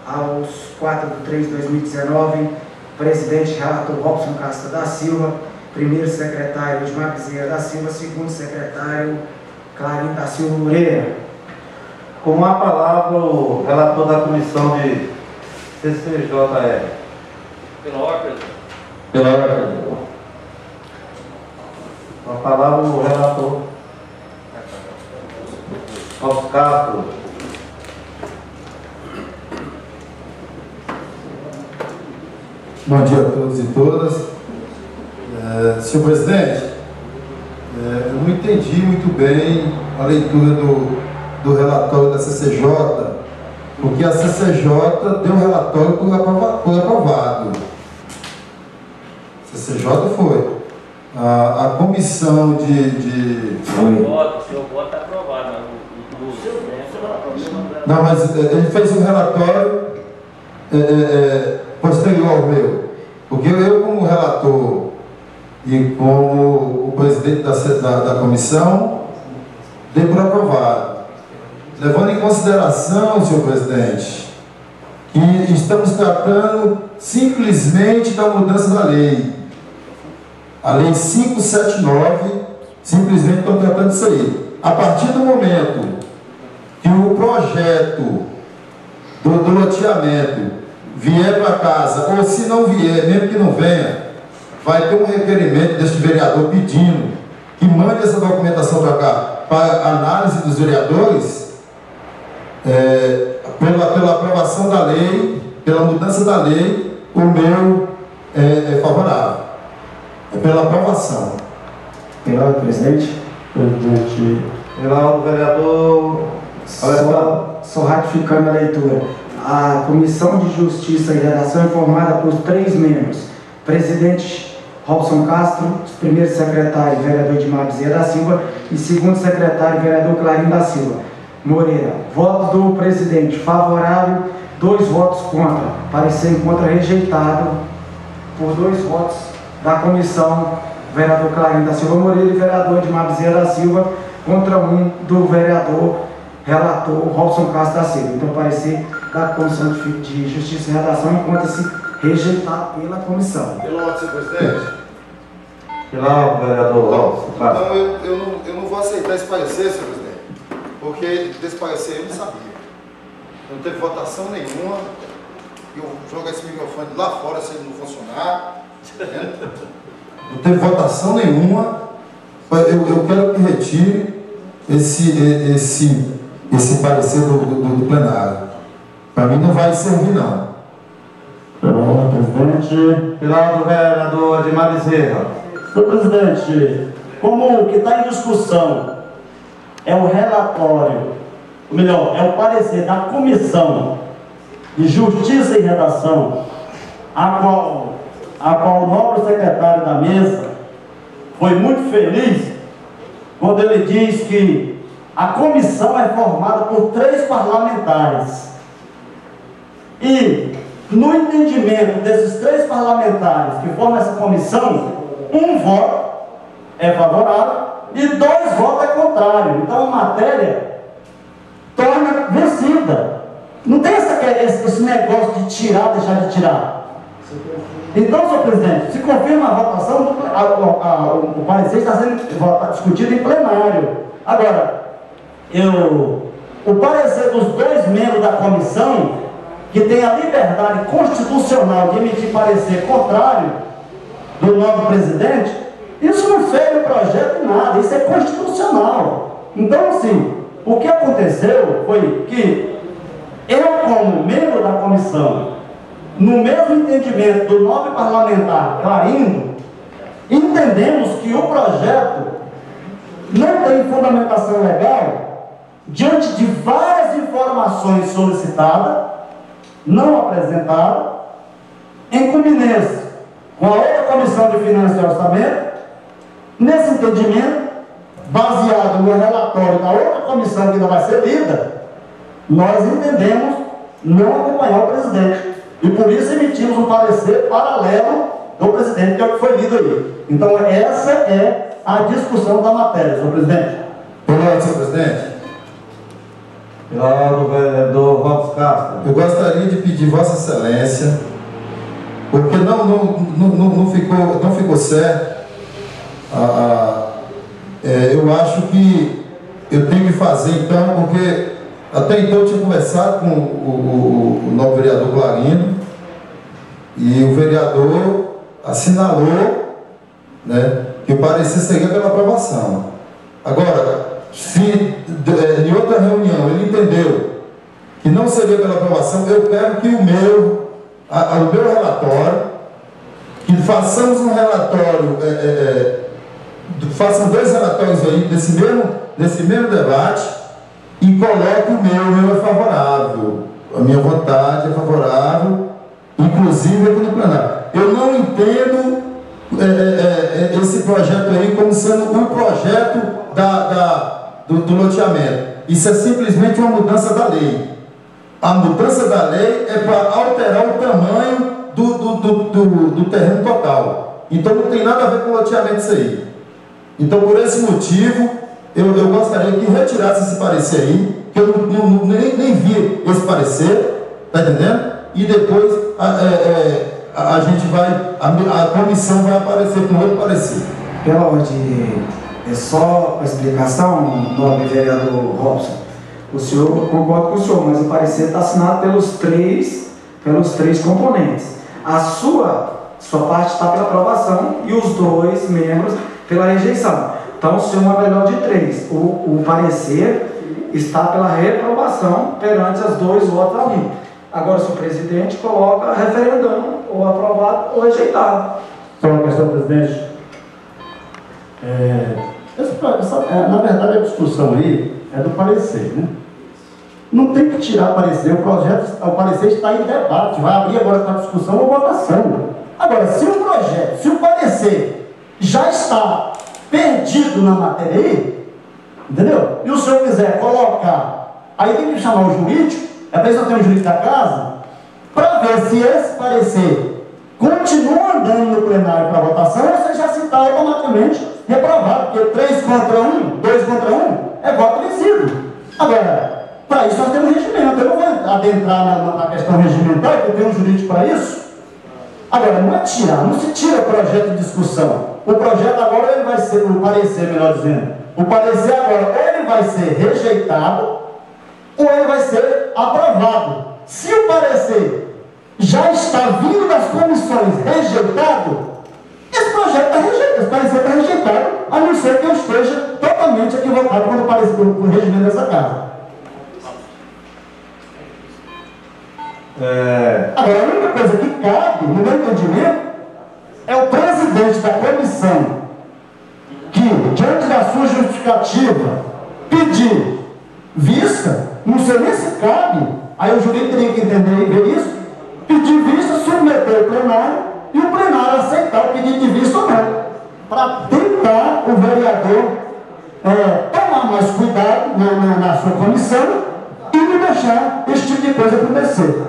aos 4/3/2019, presidente relator Robson Castro da Silva, primeiro secretário Edmar Bezerra da Silva, segundo secretário Clarindo da Silva Moreira. Com a palavra o relator da Comissão de CCJR. Pela ordem. Pela ordem. Com a palavra o relator Robson Castro. Bom dia a todos e todas. Senhor presidente, eu não entendi muito bem a leitura do relatório da CCJ, porque a CCJ deu o relatório por aprovado. A CCJ foi. A comissão de... O seu voto está aprovado. Não, mas ele fez um relatório posterior ao meu. Porque eu, como relator e como o presidente da comissão, dei por aprovado. Levando em consideração, senhor presidente, que estamos tratando simplesmente da mudança da lei. A lei 579, simplesmente estamos tratando disso aí. A partir do momento que o projeto do loteamento vier para casa, ou se não vier, mesmo que não venha, vai ter um requerimento deste vereador pedindo que mande essa documentação para cá, para análise dos vereadores, pela aprovação da lei, pela mudança da lei, o meu é favorável. É pela aprovação. Pela ordem, presidente. Presidente. Pela ordem, vereador. Só ratificando a leitura. A Comissão de Justiça e Redação é formada por 3 membros. Presidente Robson Castro, primeiro secretário, vereador Edmar Bezerra da Silva, e segundo secretário, vereador Clarindo da Silva Moreira. Voto do presidente favorável, 2 votos contra. Parecer em contra rejeitado por 2 votos da comissão, vereador Clarindo da Silva Moreira e vereador Edmar Bezerra da Silva, contra 1 do vereador relator Robson Castro da Silva. Então, o parecer da Comissão de Justiça e Redação encontra-se rejeitado pela comissão. Pela ordem, senhor presidente. Pela vereador Robson Castro. Então, eu não vou aceitar esse parecer, senhor presidente, porque desse parecer eu não sabia. Não teve votação nenhuma. Eu jogo esse microfone lá fora se ele não funcionar. Não teve votação nenhuma. Eu quero que retire esse parecer do plenário. Para mim não vai servir, não. Senhor presidente. Pela do vereador Edmar Bezerra. Senhor presidente, como o que está em discussão é o relatório, ou melhor, é o parecer da Comissão de Justiça e Redação, a qual o nobre secretário da mesa foi muito feliz quando ele diz que a comissão é formada por 3 parlamentares. E, no entendimento desses 3 parlamentares que formam essa comissão, 1 voto é favorável e 2 votos é contrário. Então, a matéria torna vencida. Não tem esse negócio de tirar, deixar de tirar. Então, senhor presidente, se confirma a votação, o parecer está sendo discutido em plenário. Agora, o parecer dos 2 membros da comissão, que tem a liberdade constitucional de emitir parecer contrário do novo presidente, isso não fere o projeto em nada, isso é constitucional. Então, assim, o que aconteceu foi que eu, como membro da comissão, no mesmo entendimento do nobre parlamentar Clarindo, entendemos que o projeto não tem fundamentação legal diante de várias informações solicitadas, não apresentadas, em combinância com a outra Comissão de Finanças e Orçamento. Nesse entendimento, baseado no relatório da outra comissão que ainda vai ser lida, nós entendemos não acompanhar o presidente. E por isso emitimos um parecer paralelo do presidente, que é o que foi lido aí. Então, essa é a discussão da matéria, senhor presidente. Boa noite, senhor presidente. Pela do vereador Robson Castro. Eu gostaria de pedir Vossa Excelência, porque não ficou certo. Eu acho que eu tenho que fazer então, porque até então eu tinha conversado com o novo vereador Clarindo e o vereador assinalou, né, que o parecer seria pela aprovação. Agora, se em outra reunião ele entendeu que não seria pela aprovação, eu quero que o meu relatório, que façamos um relatório, façam 2 relatórios aí desse mesmo debate e coloque o meu é favorável, a minha vontade é favorável, inclusive aqui no plenário. Eu não entendo esse projeto aí como sendo um projeto do loteamento. Isso é simplesmente uma mudança da lei. A mudança da lei é para alterar o tamanho do terreno total. Então não tem nada a ver com loteamento isso aí. Então, por esse motivo, eu gostaria que retirasse esse parecer aí, que eu nem vi esse parecer, tá entendendo? E depois a gente vai, a comissão vai aparecer com outro parecer. Pela ordem, é só a explicação, nobre vereador Robson. O senhor, concordo com o senhor, mas o parecer está assinado pelos três componentes. A sua parte está pela aprovação e os 2 membros pela rejeição. Então, o senhor é uma melhor de 3. O parecer está pela reprovação perante as 2 votos ali. Agora, se o presidente coloca referendando, ou aprovado ou rejeitado. Só uma questão, presidente. Na verdade, a discussão aí é do parecer, né? Não tem que tirar parecer, o parecer está em debate, vai abrir agora para discussão ou votação. Agora, se o parecer já está perdido na matéria aí, entendeu? E o senhor quiser colocar, aí tem que chamar o jurídico, às vezes eu tenho o jurídico da casa, para ver se esse parecer continua andando no plenário para votação, você já se está automaticamente reprovado, porque 3 contra 1, 2 contra 1 é voto vencido. Agora, para isso nós temos regimento. Eu não vou adentrar na questão regimental, porque eu tenho um jurídico para isso. Agora, não é tirar, não se tira o projeto de discussão. O projeto agora ele vai ser, o parecer, melhor dizendo, o parecer agora ou ele vai ser rejeitado ou ele vai ser aprovado. Se o parecer já está vindo das comissões rejeitado, esse projeto está rejeitado, esse parecer está rejeitado, a não ser que eu esteja totalmente equivocado quando aparecer o regimento dessa casa. Agora, a única coisa que cabe, no meu entendimento, é o presidente da comissão que, diante da sua justificativa, pedir vista, não sei nem se cabe, aí o jurídico teria que entender e ver isso, pedir vista, submeter o plenário e o plenário aceitar o pedido de vista ou não, para tentar o vereador tomar mais cuidado na sua comissão e não deixar esse tipo de coisa acontecer.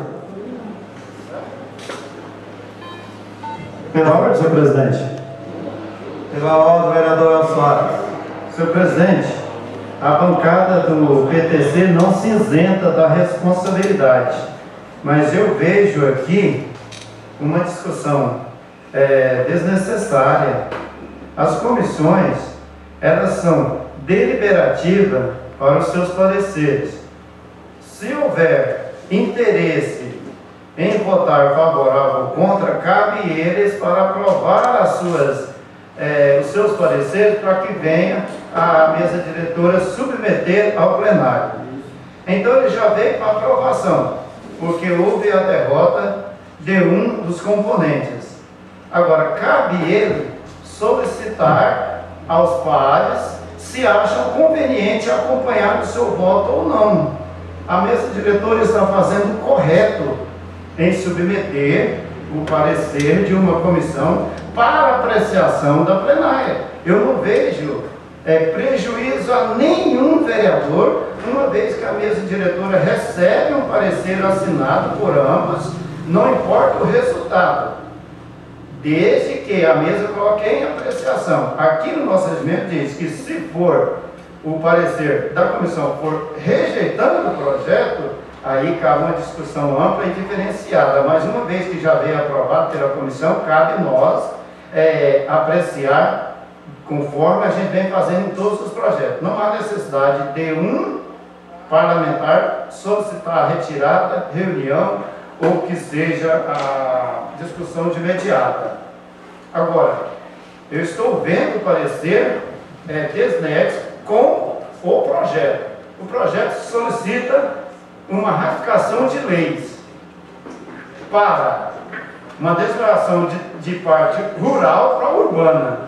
Pela ordem, senhor presidente. Pela ordem, vereador Elcio Soares. Senhor presidente, a bancada do PTC não se isenta da responsabilidade, mas eu vejo aqui uma discussão desnecessária. As comissões, elas são deliberativas para os seus pareceres. Se houver interesse em votar favorável ou contra, cabe eles para aprovar os seus pareceres para que venha a mesa diretora submeter ao plenário. Então ele já veio para aprovação, porque houve a derrota de um dos componentes. Agora, cabe ele solicitar aos pares se acham conveniente acompanhar o seu voto ou não. A mesa diretora está fazendo o correto em submeter o parecer de uma comissão para apreciação da plenária. Eu não vejo prejuízo a nenhum vereador, uma vez que a mesa diretora recebe um parecer assinado por ambos, não importa o resultado, desde que a mesa coloque em apreciação. Aqui no nosso regimento diz que se for o parecer da comissão for rejeitando o projeto, aí cabe uma discussão ampla e diferenciada, mas uma vez que já veio aprovado pela comissão, cabe nós apreciar conforme a gente vem fazendo em todos os projetos. Não há necessidade de um parlamentar solicitar a retirada, reunião, ou que seja a discussão de imediata. Agora, eu estou vendo o parecer desnexo com o projeto. O projeto solicita uma ratificação de leis para uma declaração de parte rural para urbana.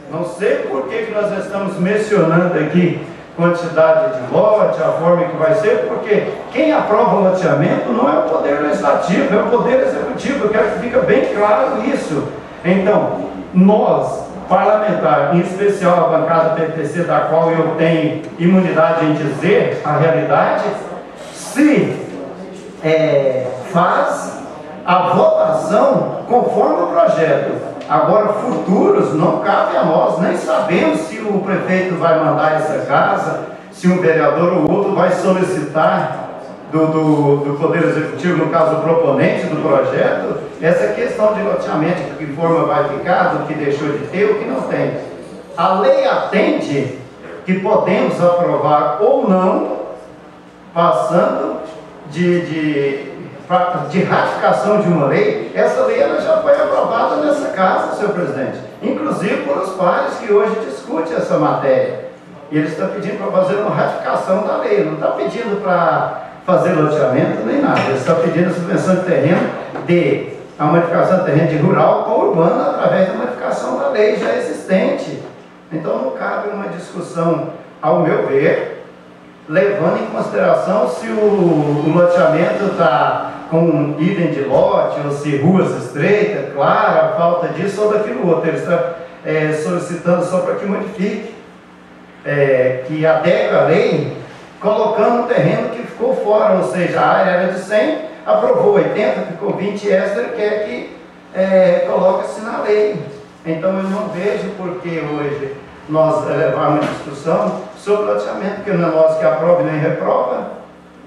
Não sei por que nós estamos mencionando aqui quantidade de lote, a forma que vai ser, porque quem aprova o loteamento não é o Poder Legislativo, é o Poder Executivo. Eu quero que fique bem claro isso. Então, nós, parlamentar, em especial a bancada PTC, da qual eu tenho imunidade em dizer a realidade, se faz a votação conforme o projeto. Agora, futuros, não cabe a nós, nem sabemos se o prefeito vai mandar essa casa, se um vereador ou outro vai solicitar do Poder Executivo, no caso o proponente do projeto, essa questão de loteamento, de que forma vai ficar, do que deixou de ter, o que não tem. A lei atende que podemos aprovar ou não, passando de ratificação de uma lei. Essa lei ela já foi aprovada nessa casa, senhor presidente, inclusive por os pares que hoje discutem essa matéria. E eles estão pedindo para fazer uma ratificação da lei, não está pedindo para fazer loteamento nem nada, eles estão pedindo a subvenção de terreno, a modificação de terreno de rural com urbano através da modificação da lei já existente. Então não cabe uma discussão, ao meu ver, levando em consideração se o loteamento está com idem de lote, ou se ruas estreitas, claro, a falta disso ou daquilo outro. Ele está solicitando só para que modifique, que adeque a lei, colocando um terreno que ficou fora, ou seja, a área era de 100, aprovou 80, ficou 20 extra, quer que coloca-se na lei. Então eu não vejo por que hoje nós levarmos a discussão sobre o loteamento, porque não é nós que aprova nem reprova.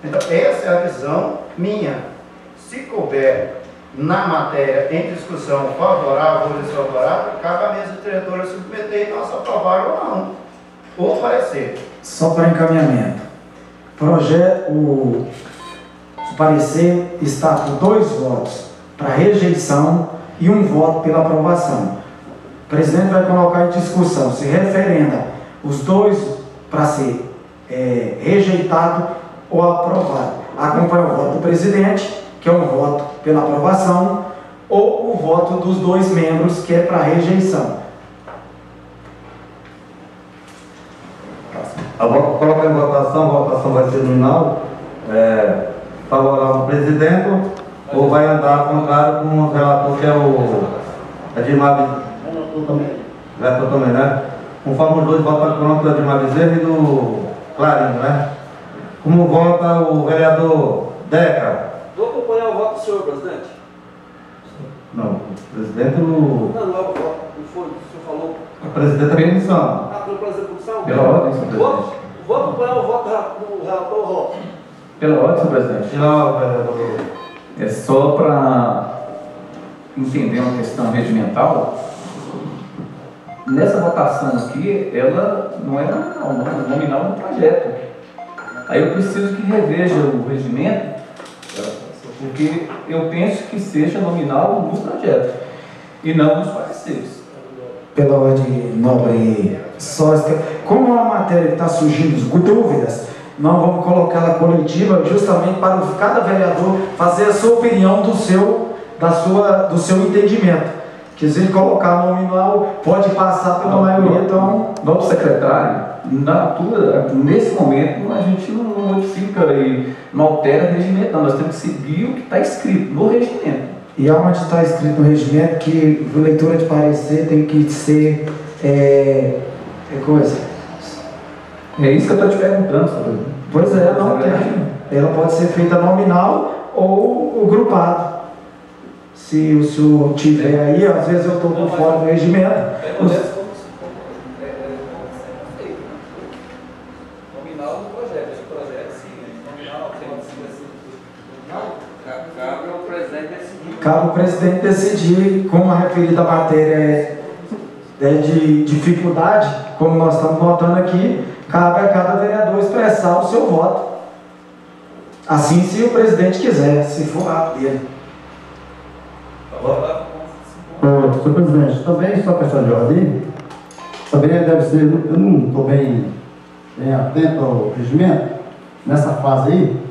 Então essa é a visão minha. Se couber na matéria em discussão favorável ou desfavorável, cabe à mesa diretora submeter e nós aprovar ou não, ou parecer. Só para encaminhamento. O parecer está por 2 votos para rejeição e 1 voto pela aprovação. O presidente vai colocar em discussão se referenda os 2 para ser rejeitado ou aprovado. Acompanha o voto do presidente, que é um voto pela aprovação, ou o voto dos 2 membros, que é para rejeição. Coloca em votação, a votação vai ser nominal, favorável ao presidente, ou vai andar contrário com o relator, que é o Edmar Vereador também, né? Conforme os 2 votos contra do Edmar Bezerra e do Clarinho, né? Como vota o vereador Deca? Vou acompanhar o voto do senhor, presidente. Não, o presidente do... Não é o voto, não foi o que o senhor falou. O presidente da comissão. Pelo presidente da comissão? Pela ordem, senhor presidente. Vou acompanhar o voto do relator Roque. Pela ordem, senhor presidente. Pela ordem, vereador. É só para entender uma questão regimental. Nessa votação aqui, ela não é nominal no projeto. Aí eu preciso que reveja o regimento, porque eu penso que seja nominal no projeto e não nos pareceres. Pela ordem nobre, como a matéria está surgindo dúvidas, nós vamos colocar ela coletiva justamente para cada vereador fazer a sua opinião do seu entendimento. Que se ele colocar nominal, pode passar pela maioria, então... Nosso secretário, na altura, nesse momento, a gente não modifica e não altera o regimento, não. Nós temos que seguir o que está escrito no regimento. E aonde está escrito no regimento que a leitura de parecer tem que ser coisa? É isso que eu estou te perguntando, senhor. Pois é, não tem. Ela pode ser feita nominal ou grupado. Se o senhor tiver aí, às vezes eu estou por fora do regimento. Nominal no projeto, esse projeto sim, nominal tem que ser cabe ao presidente decidir. Cabe ao presidente decidir, como a referida matéria é de dificuldade, como nós estamos votando aqui, cabe a cada vereador expressar o seu voto. Assim, se o presidente quiser, se for a dele. Senhor presidente, também só questão de ordem, também deve ser, eu não estou bem atento ao regimento nessa fase aí,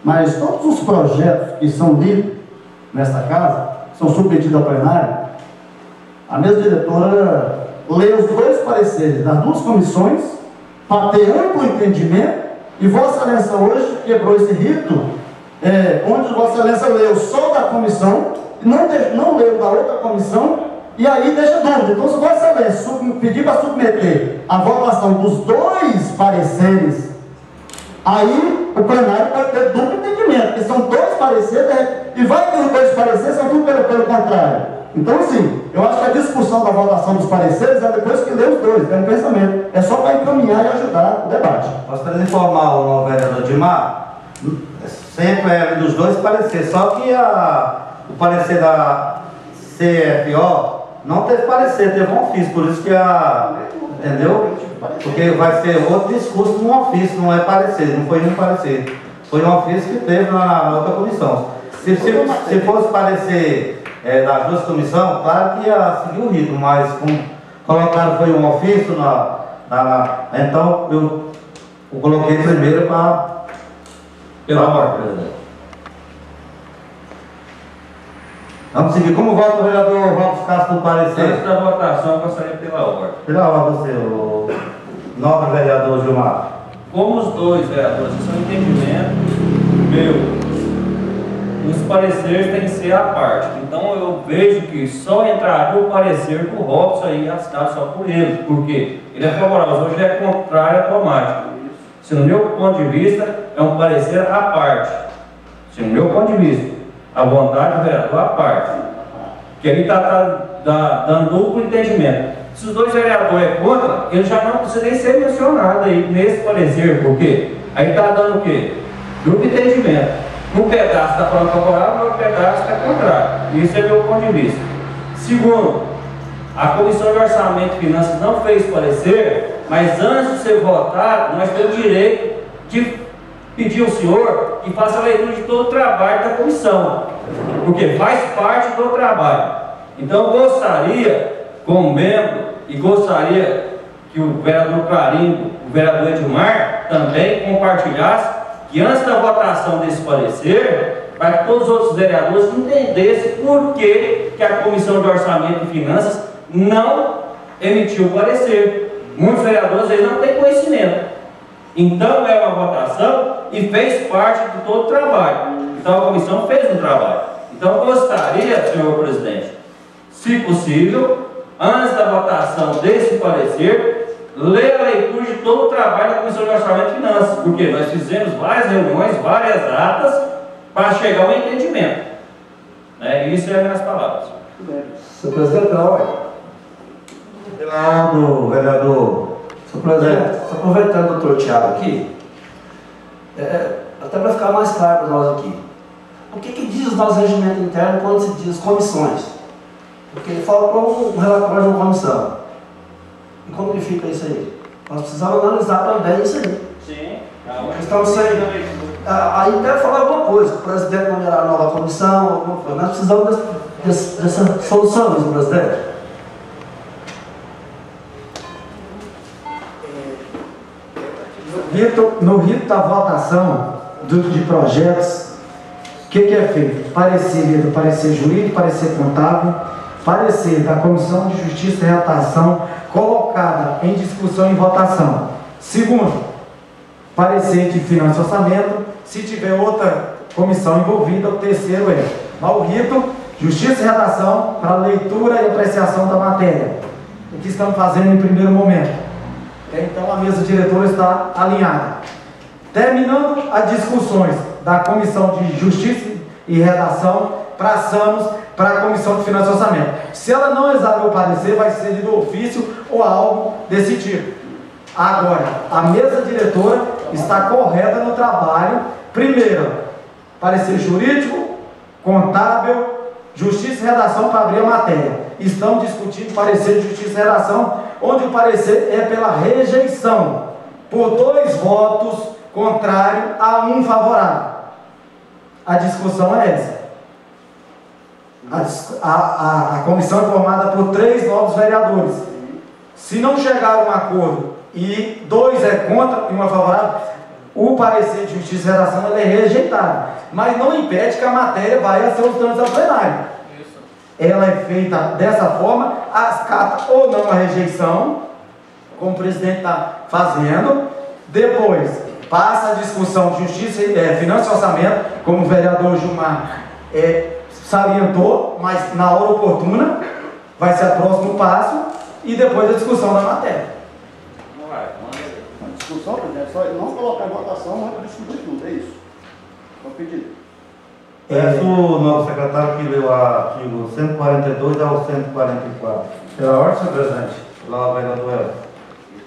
mas todos os projetos que são lidos nesta casa, são submetidos ao plenário, a mesa diretora lê os 2 pareceres das 2 comissões para ter amplo entendimento, e Vossa Excelência hoje quebrou esse rito, onde Vossa Excelência leu só da comissão, não leu da outra comissão, e aí deixa dúvida. Então, se Vossa Excelência pedir para submeter a votação dos 2 pareceres, aí o plenário vai ter duplo entendimento, porque são 2 pareceres, e vai ter os 2 pareceres, são tudo pelo contrário. Então, assim, eu acho que a discussão da votação dos pareceres é depois que lê os 2, é um pensamento. É só para encaminhar e ajudar o debate. Nós queremos informar o novo vereador Edmar, sempre é dos 2 pareceres, só que o parecer da CFO não teve parecer, teve um ofício, por isso que entendeu? Porque vai ser outro discurso num ofício, não é parecer, não foi um parecer. Foi um ofício que teve na outra comissão. Se fosse parecer das 2 comissões, claro que ia seguir o ritmo, mas como colocaram foi um ofício então eu coloquei primeiro para pela ordem, presidente. Vamos seguir. Como vota o vereador Robson Castro do parecer? Antes da votação, eu gostaria pela ordem. Pela ordem, você, o novo vereador Gilmar. Como os 2 vereadores, isso é um entendimento meu, os pareceres têm que ser à parte. Então eu vejo que só entraria o parecer do Robson aí assinado só por ele, porque ele é favorável, hoje é contrário automático. Se no meu ponto de vista é um parecer à parte. Se no meu ponto de vista, a vontade do vereador à parte. que ele está dando duplo entendimento. Se os dois vereadores é contra, ele já não precisa nem ser mencionado aí nesse parecer, porque aí está dando o quê? Duplo entendimento. Um pedaço está falando favorável, outro pedaço está contrário. Isso é meu ponto de vista. Segundo, a Comissão de Orçamento e Finanças não fez parecer, mas antes de ser votado, nós temos o direito de pedir ao senhor que faça a leitura de todo o trabalho da comissão, porque faz parte do trabalho. Então eu gostaria, como membro, e gostaria que o vereador Clarindo, o vereador Edmar, também compartilhasse que antes da votação desse parecer, para que todos os outros vereadores entendessem por que a Comissão de Orçamento e Finanças não emitiu o parecer. Muitos vereadores eles não têm conhecimento. Então é uma votação e fez parte de todo o trabalho. Então a comissão fez um trabalho. Então eu gostaria, senhor presidente, se possível, antes da votação desse parecer, ler a leitura de todo o trabalho da Comissão de Orçamento e Finanças, porque nós fizemos várias reuniões, várias atas, para chegar ao entendimento. Isso é as minhas palavras. Senhor presidente, não é? Pelo vereador. Senhor presidente, aproveitando o doutor Tiago aqui, até para ficar mais claro para nós aqui, o que diz o nosso regimento interno quando se diz comissões? Porque ele fala para um relatório de uma comissão. E como que fica isso aí? Nós precisamos analisar também isso aí. Sim. Estamos sem... Aí deve falar alguma coisa, o presidente nomeará a nova comissão, alguma coisa. Nós precisamos dessa solução, senhor presidente. No rito da votação de projetos, o que é feito? Parecer jurídico, parecer contábil, parecer da Comissão de Justiça e Redação colocada em discussão e votação. Segundo, parecer de Finanças e Orçamento, se tiver outra comissão envolvida. O terceiro o rito, Justiça e Redação para leitura e apreciação da matéria. O que estamos fazendo em primeiro momento. Então a mesa diretora está alinhada. Terminando as discussões da Comissão de Justiça e Redação, passamos para a Comissão de Finanças e Orçamento. Se ela não examinar o parecer, vai ser de ofício ou algo desse tipo. Agora, a mesa diretora está correta no trabalho. Primeiro, parecer jurídico, contábil, Justiça e Redação para abrir a matéria. Estamos discutindo parecer de Justiça e Redação, onde o parecer é pela rejeição, por 2 votos contrários a 1 favorável. A discussão é essa. A comissão é formada por 3 novos vereadores. Se não chegar a um acordo e 2 é contra e 1 é favorável, o parecer de Justiça e Redação é rejeitado. Mas não impede que a matéria vá a seus trâmites ao plenário. Ela é feita dessa forma, acata ou não a rejeição, como o presidente está fazendo. Depois passa a discussão de Justiça, Finanças e Orçamento, como o vereador Gilmar salientou, mas na hora oportuna vai ser o próximo passo, e depois a discussão da matéria. A discussão, presidente, só não colocar em votação, não é discutir tudo, é isso. Estou pedindo. Peço o novo secretário que leu o artigo 142 ao 144. Pela ordem, senhor presidente. Lá, vereador Elcio.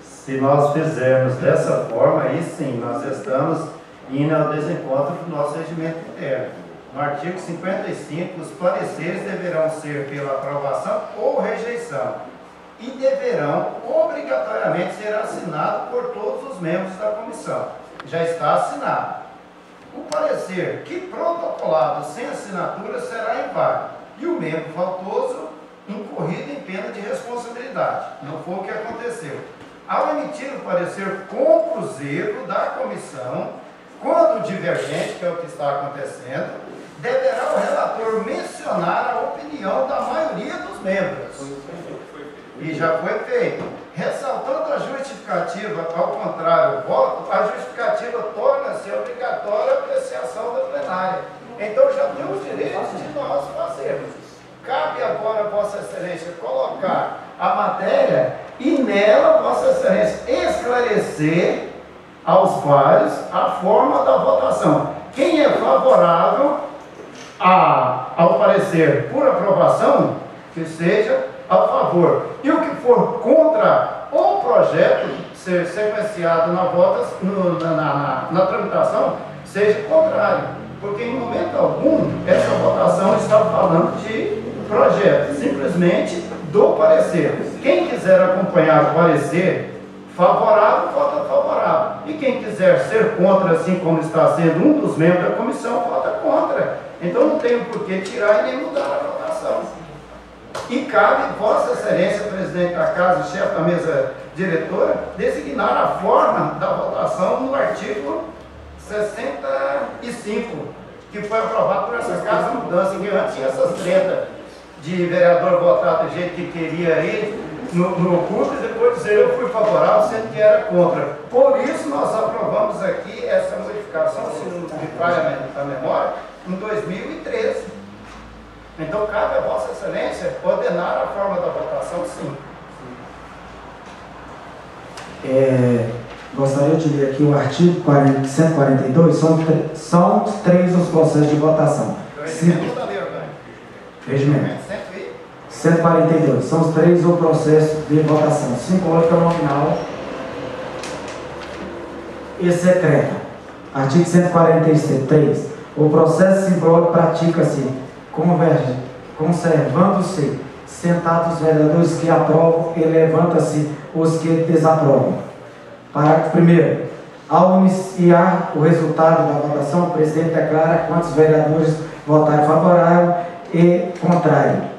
Se nós fizermos dessa forma, aí sim, nós estamos indo ao desencontro do nosso regimento interno. No artigo 55, os pareceres deverão ser pela aprovação ou rejeição e deverão obrigatoriamente ser assinados por todos os membros da comissão. Já está assinado. O parecer que protocolado sem assinatura será inválido e o membro faltoso incorrido em pena de responsabilidade. Não foi o que aconteceu. Ao emitir o parecer contra o zelo da comissão, quando divergente, que é o que está acontecendo, deverá o relator mencionar a opinião da maioria dos membros. E já foi feito. Ressaltando a justificativa, ao contrário do voto, a justificativa torna-se obrigatória a apreciação da plenária. Então já temos direito de nós fazermos. Cabe agora, Vossa Excelência, colocar a matéria e nela, Vossa Excelência, esclarecer aos vários a forma da votação. Quem é favorável ao parecer por aprovação, que seja a favor. E o que for contra o projeto ser sequenciado na tramitação, seja contrário. Porque em momento algum, essa votação está falando de projeto, simplesmente do parecer. Quem quiser acompanhar o parecer favorável, vota favorável. E quem quiser ser contra, assim como está sendo um dos membros da comissão, vota contra. Então não tem por que tirar e nem mudar a votação. E cabe Vossa Excelência, presidente da Casa, chefe da mesa diretora, designar a forma da votação no artigo 65, que foi aprovado por essa Casa Mudança, que antes tinha essas tretas de vereador votar do jeito que queria aí no culto e depois dizer eu fui favorável, sendo que era contra. Por isso nós aprovamos aqui essa modificação, se não me falha a memória, em 2013. Então cabe a Vossa Excelência ordenar a forma da votação, sim. Gostaria de ler aqui o artigo 142, são três os processos de votação. Regimento. 142, são os três o processo de votação: simbólica, nominal e secreta. Artigo 143, o processo simbólico pratica-se conservando-se sentados os vereadores que aprovam e levanta-se os que desaprovam. Parágrafo 1º. Ao iniciar o resultado da votação, o presidente declara quantos vereadores votaram favorável e contrário.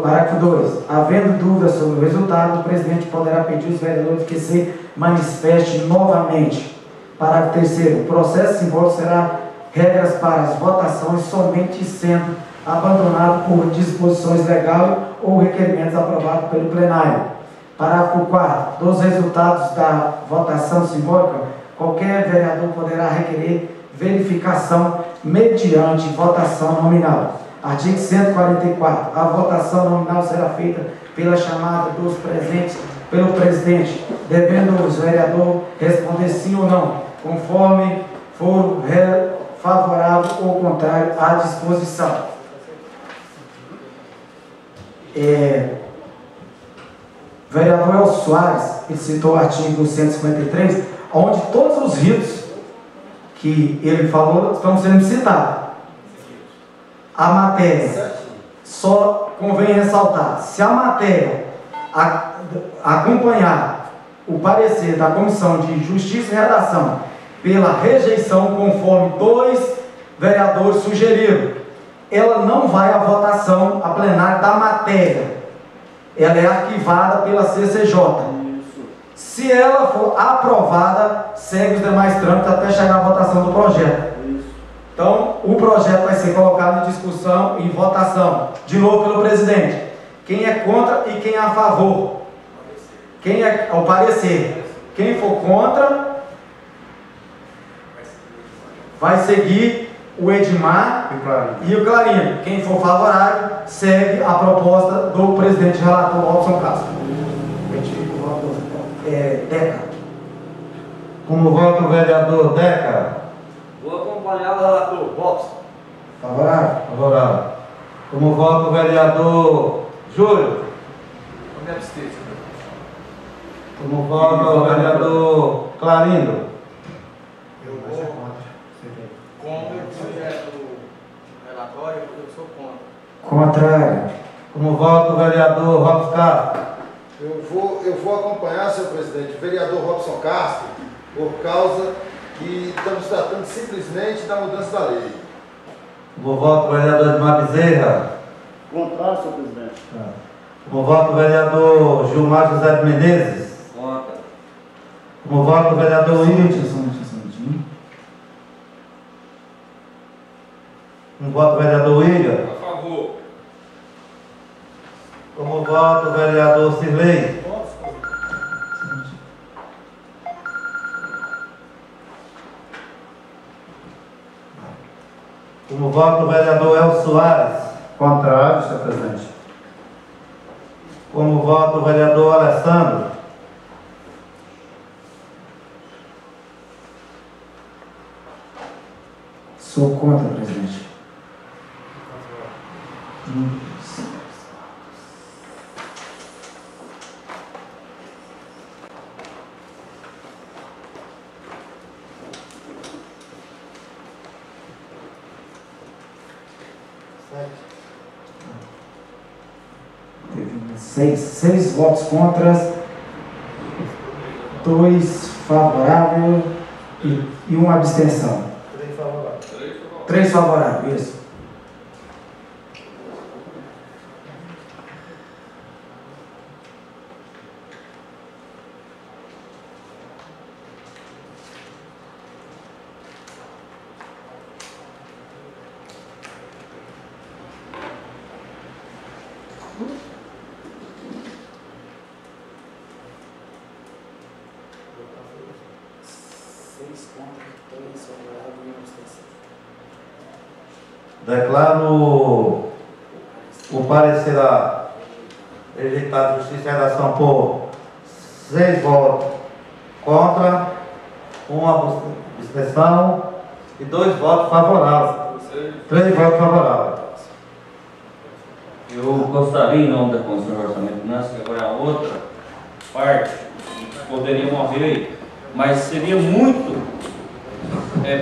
Parágrafo 2. Havendo dúvidas sobre o resultado, o presidente poderá pedir aos vereadores que se manifestem novamente. Parágrafo 3º. O processo simbólico será regras para as votações somente sendo abandonado por disposições legais ou requerimentos aprovados pelo plenário. Parágrafo 4º. Dos resultados da votação simbólica, qualquer vereador poderá requerer verificação mediante votação nominal. Artigo 144. A votação nominal será feita pela chamada dos presentes pelo presidente, devendo os vereadores responder sim ou não, conforme for favorável ou contrário à disposição. Vereador Elcio Soares, ele citou o artigo 153, onde todos os ritos que ele falou estão sendo citados. A matéria, só convém ressaltar, se a matéria acompanhar o parecer da Comissão de Justiça e Redação pela rejeição, conforme 2 vereadores sugeriram, ela não vai à votação a plenária da matéria. Ela é arquivada pela CCJ. Se ela for aprovada, segue os demais trâmites até chegar à votação do projeto. Então, o projeto vai ser colocado em discussão e votação, de novo pelo presidente. Quem é contra e quem é a favor. Quem é ao parecer. Quem for contra, vai seguir o Edmar e o Clarinho. Quem for favorável, segue a proposta do presidente relator Robson Castro. Deca. Como vota o vereador Deca? Vou acompanhar o relator Robson. Favorável? Favorável. Como vota o vereador Júlio? Como vota o vereador Clarindo? Eu vou contra o projeto do relatório, eu sou contra. Contrário. Como vota o vereador Robson Castro? Eu vou acompanhar, senhor presidente, o vereador Robson Castro, por causa que estamos tratando simplesmente da mudança da lei. Como vota o vereador Edmar Bezerra? Contrário, senhor presidente. Como vota o vereador Gilmar José de Menezes? Contra. Como vota o vereador Wilton? Como vota o vereador William? A favor. Como vota o vereador Cirlei? Como vota o vereador Elcio Soares? Contrário, senhor presidente. Como vota o vereador Alessandro? Sou contra, presidente. Seis votos contra, 2 favoráveis e uma abstenção. 3 favoráveis, isso. Declaro o parecer rejeitado de Justiça e Redação por 6 votos contra, 1 abstenção e 2 votos favoráveis. 3 votos favoráveis. Eu gostaria, em nome da Comissão de Orçamento e Finanças, que agora é a outra parte, poderia morrer aí, mas seria muito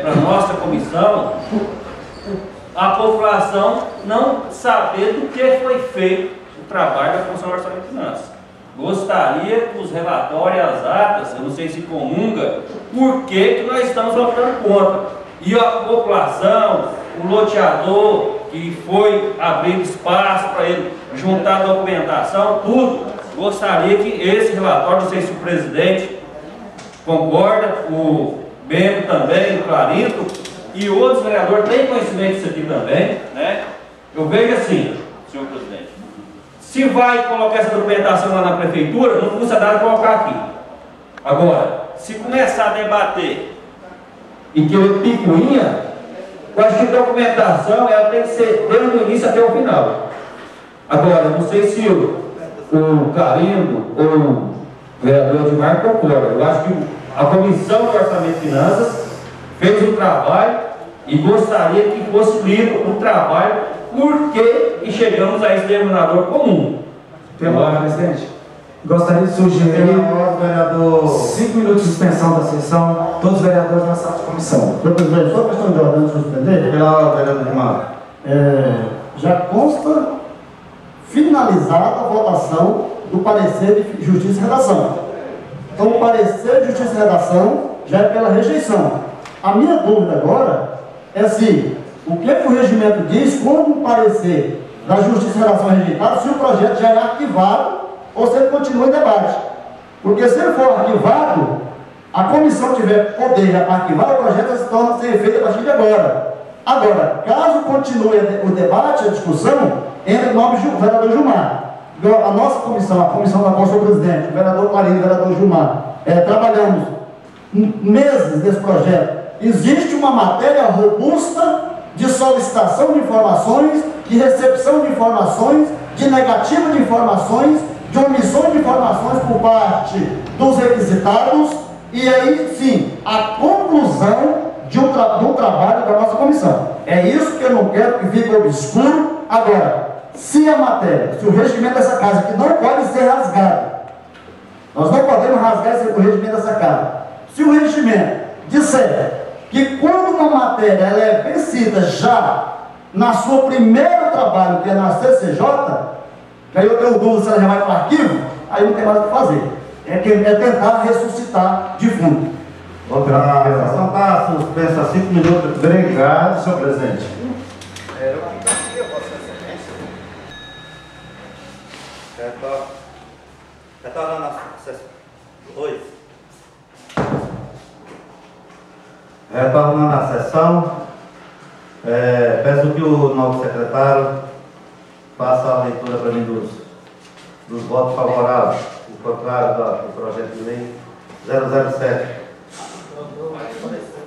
para a nossa comissão a população não saber do que foi feito o trabalho da Comissão de Orçamento e Finanças. Gostaria que os relatórios, as atas, eu não sei se comunga, por que nós estamos votando contra. E a população, o loteador, que foi abrir espaço para ele juntar a documentação, tudo. Gostaria que esse relatório, não sei se o presidente concorda, o Bento também, o Clarinto, e outros vereadores têm conhecimento disso aqui também, né? Eu vejo assim, senhor presidente, se vai colocar essa documentação lá na prefeitura, não custa nada colocar aqui. Agora, se começar a debater e querer picuinha, eu acho que a documentação ela tem que ser desde o início até o final. Agora, não sei se o Clarindo ou o vereador Edmar concorda. Eu acho que a Comissão de Orçamento e Finanças fez um trabalho e gostaria que fosse lido o trabalho, por que chegamos a esse denominador comum. Presidente, gostaria de sugerir 5 minutos de suspensão da sessão, todos os vereadores na sala de comissão. Senhor presidente, só questão de ordem de suspender. Pela vereadora Edmar. Já consta finalizada a votação do parecer de Justiça e Redação. Então, o parecer de Justiça e Redação já é pela rejeição. A minha dúvida agora é se o que o regimento diz quando o parecer da Justiça e Redação é rejeitado, se o projeto já é arquivado ou se ele continua em debate. Porque se ele for arquivado, a comissão tiver poder para arquivar, o projeto se torna sem efeito a partir de agora. Agora, caso continue o debate, a discussão, entra o nome do vereador Gilmar. A nossa comissão, a comissão da qual sou presidente, o vereador Clarindo e o vereador Gilmar, trabalhamos meses nesse projeto. Existe uma matéria robusta de solicitação de informações, de recepção de informações, de negativa de informações, de omissão de informações por parte dos requisitados, e aí sim, a conclusão do trabalho da nossa comissão. É isso que eu não quero que fique obscuro. Agora, se a matéria, se o regimento dessa casa, que não pode ser rasgado, nós não podemos rasgar o regimento dessa casa. Se o regimento disser que quando uma matéria ela é vencida já na sua primeiro trabalho, que é na CCJ, que aí eu tenho dúvida se ela já vai para o arquivo, aí não tem mais o que fazer. É tentar ressuscitar defunto. A sessão está suspensa 5 minutos. Obrigado, senhor presidente. Retornando a sessão. Retornando à sessão, peço que o novo secretário faça a leitura para mim dos votos favoráveis, o contrário do projeto de lei 007.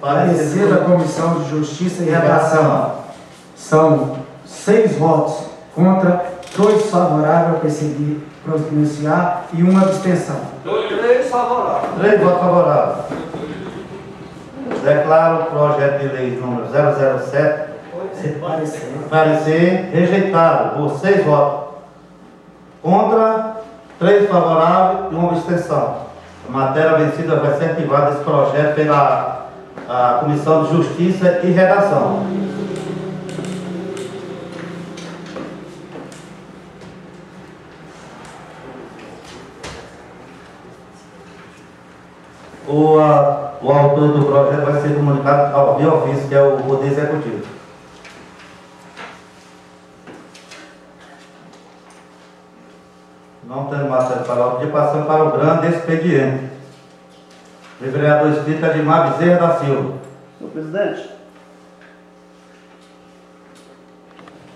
Parecer da Comissão de Justiça e Redação. São 6 votos contra, 2 favoráveis para pronunciar e uma abstenção. 3 favoráveis. 3 votos favoráveis. Declaro o projeto de lei número 007 parecer rejeitado por 6 votos contra, 3 favoráveis e uma abstenção. A matéria vencida vai ser arquivada esse projeto pela Comissão de Justiça e Redação. o autor do projeto vai ser comunicado via ofício, que é o Poder Executivo. Não tendo mais tempo para pedir, passando para o grande expediente. O vereador inscrito é Edmar Bezerra da Silva. Senhor presidente.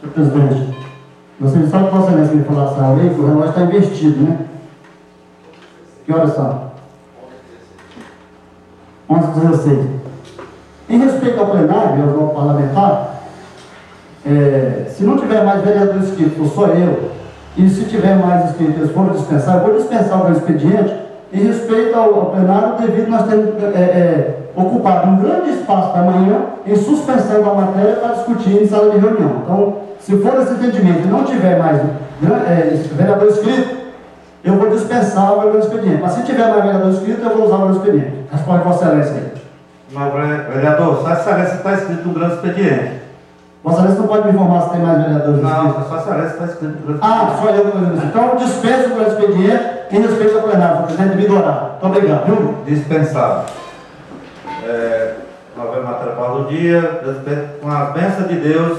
Senhor presidente, você sabe que Vossa Excelência me falou essa lei, que o relógio está invertido, né? Que horas são? 11h16. Em respeito ao plenário e ao voto parlamentar, se não tiver mais vereador inscrito, ou só eu, e se tiver mais inscritos, eles forem dispensar, eu vou dispensar o meu expediente. Em respeito ao plenário, devido nós termos ocupado um grande espaço da manhã em suspensão da matéria para discutir em sala de reunião. Então, se for esse entendimento e não tiver mais vereador inscrito, eu vou dispensar o meu expediente. Mas se tiver mais vereador inscrito, eu vou usar o meu expediente. Responde Vossa Excelência aí. Mas, vereador, Vossa Excelência está escrito no grande expediente. Vossa Excelência não pode me informar se tem mais vereadores inscritos? Não, Vossa Excelência está escrito no grande expediente. Ah, só eu que estou dizendo isso. Então, dispenso o grande expediente em respeito ao plenário, Senhor presidente, devido ao horário. Muito obrigado, viu? Dispensado. Nós vamos atrapalhar o dia, com a bênção de Deus,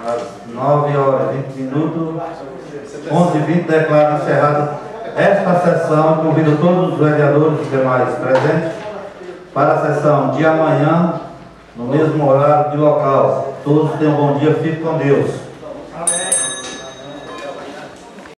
às 9h20, 11h20, declaro encerrada esta sessão. Convido todos os vereadores e demais presentes para a sessão de amanhã, no mesmo horário e local. Todos tenham um bom dia, fiquem com Deus.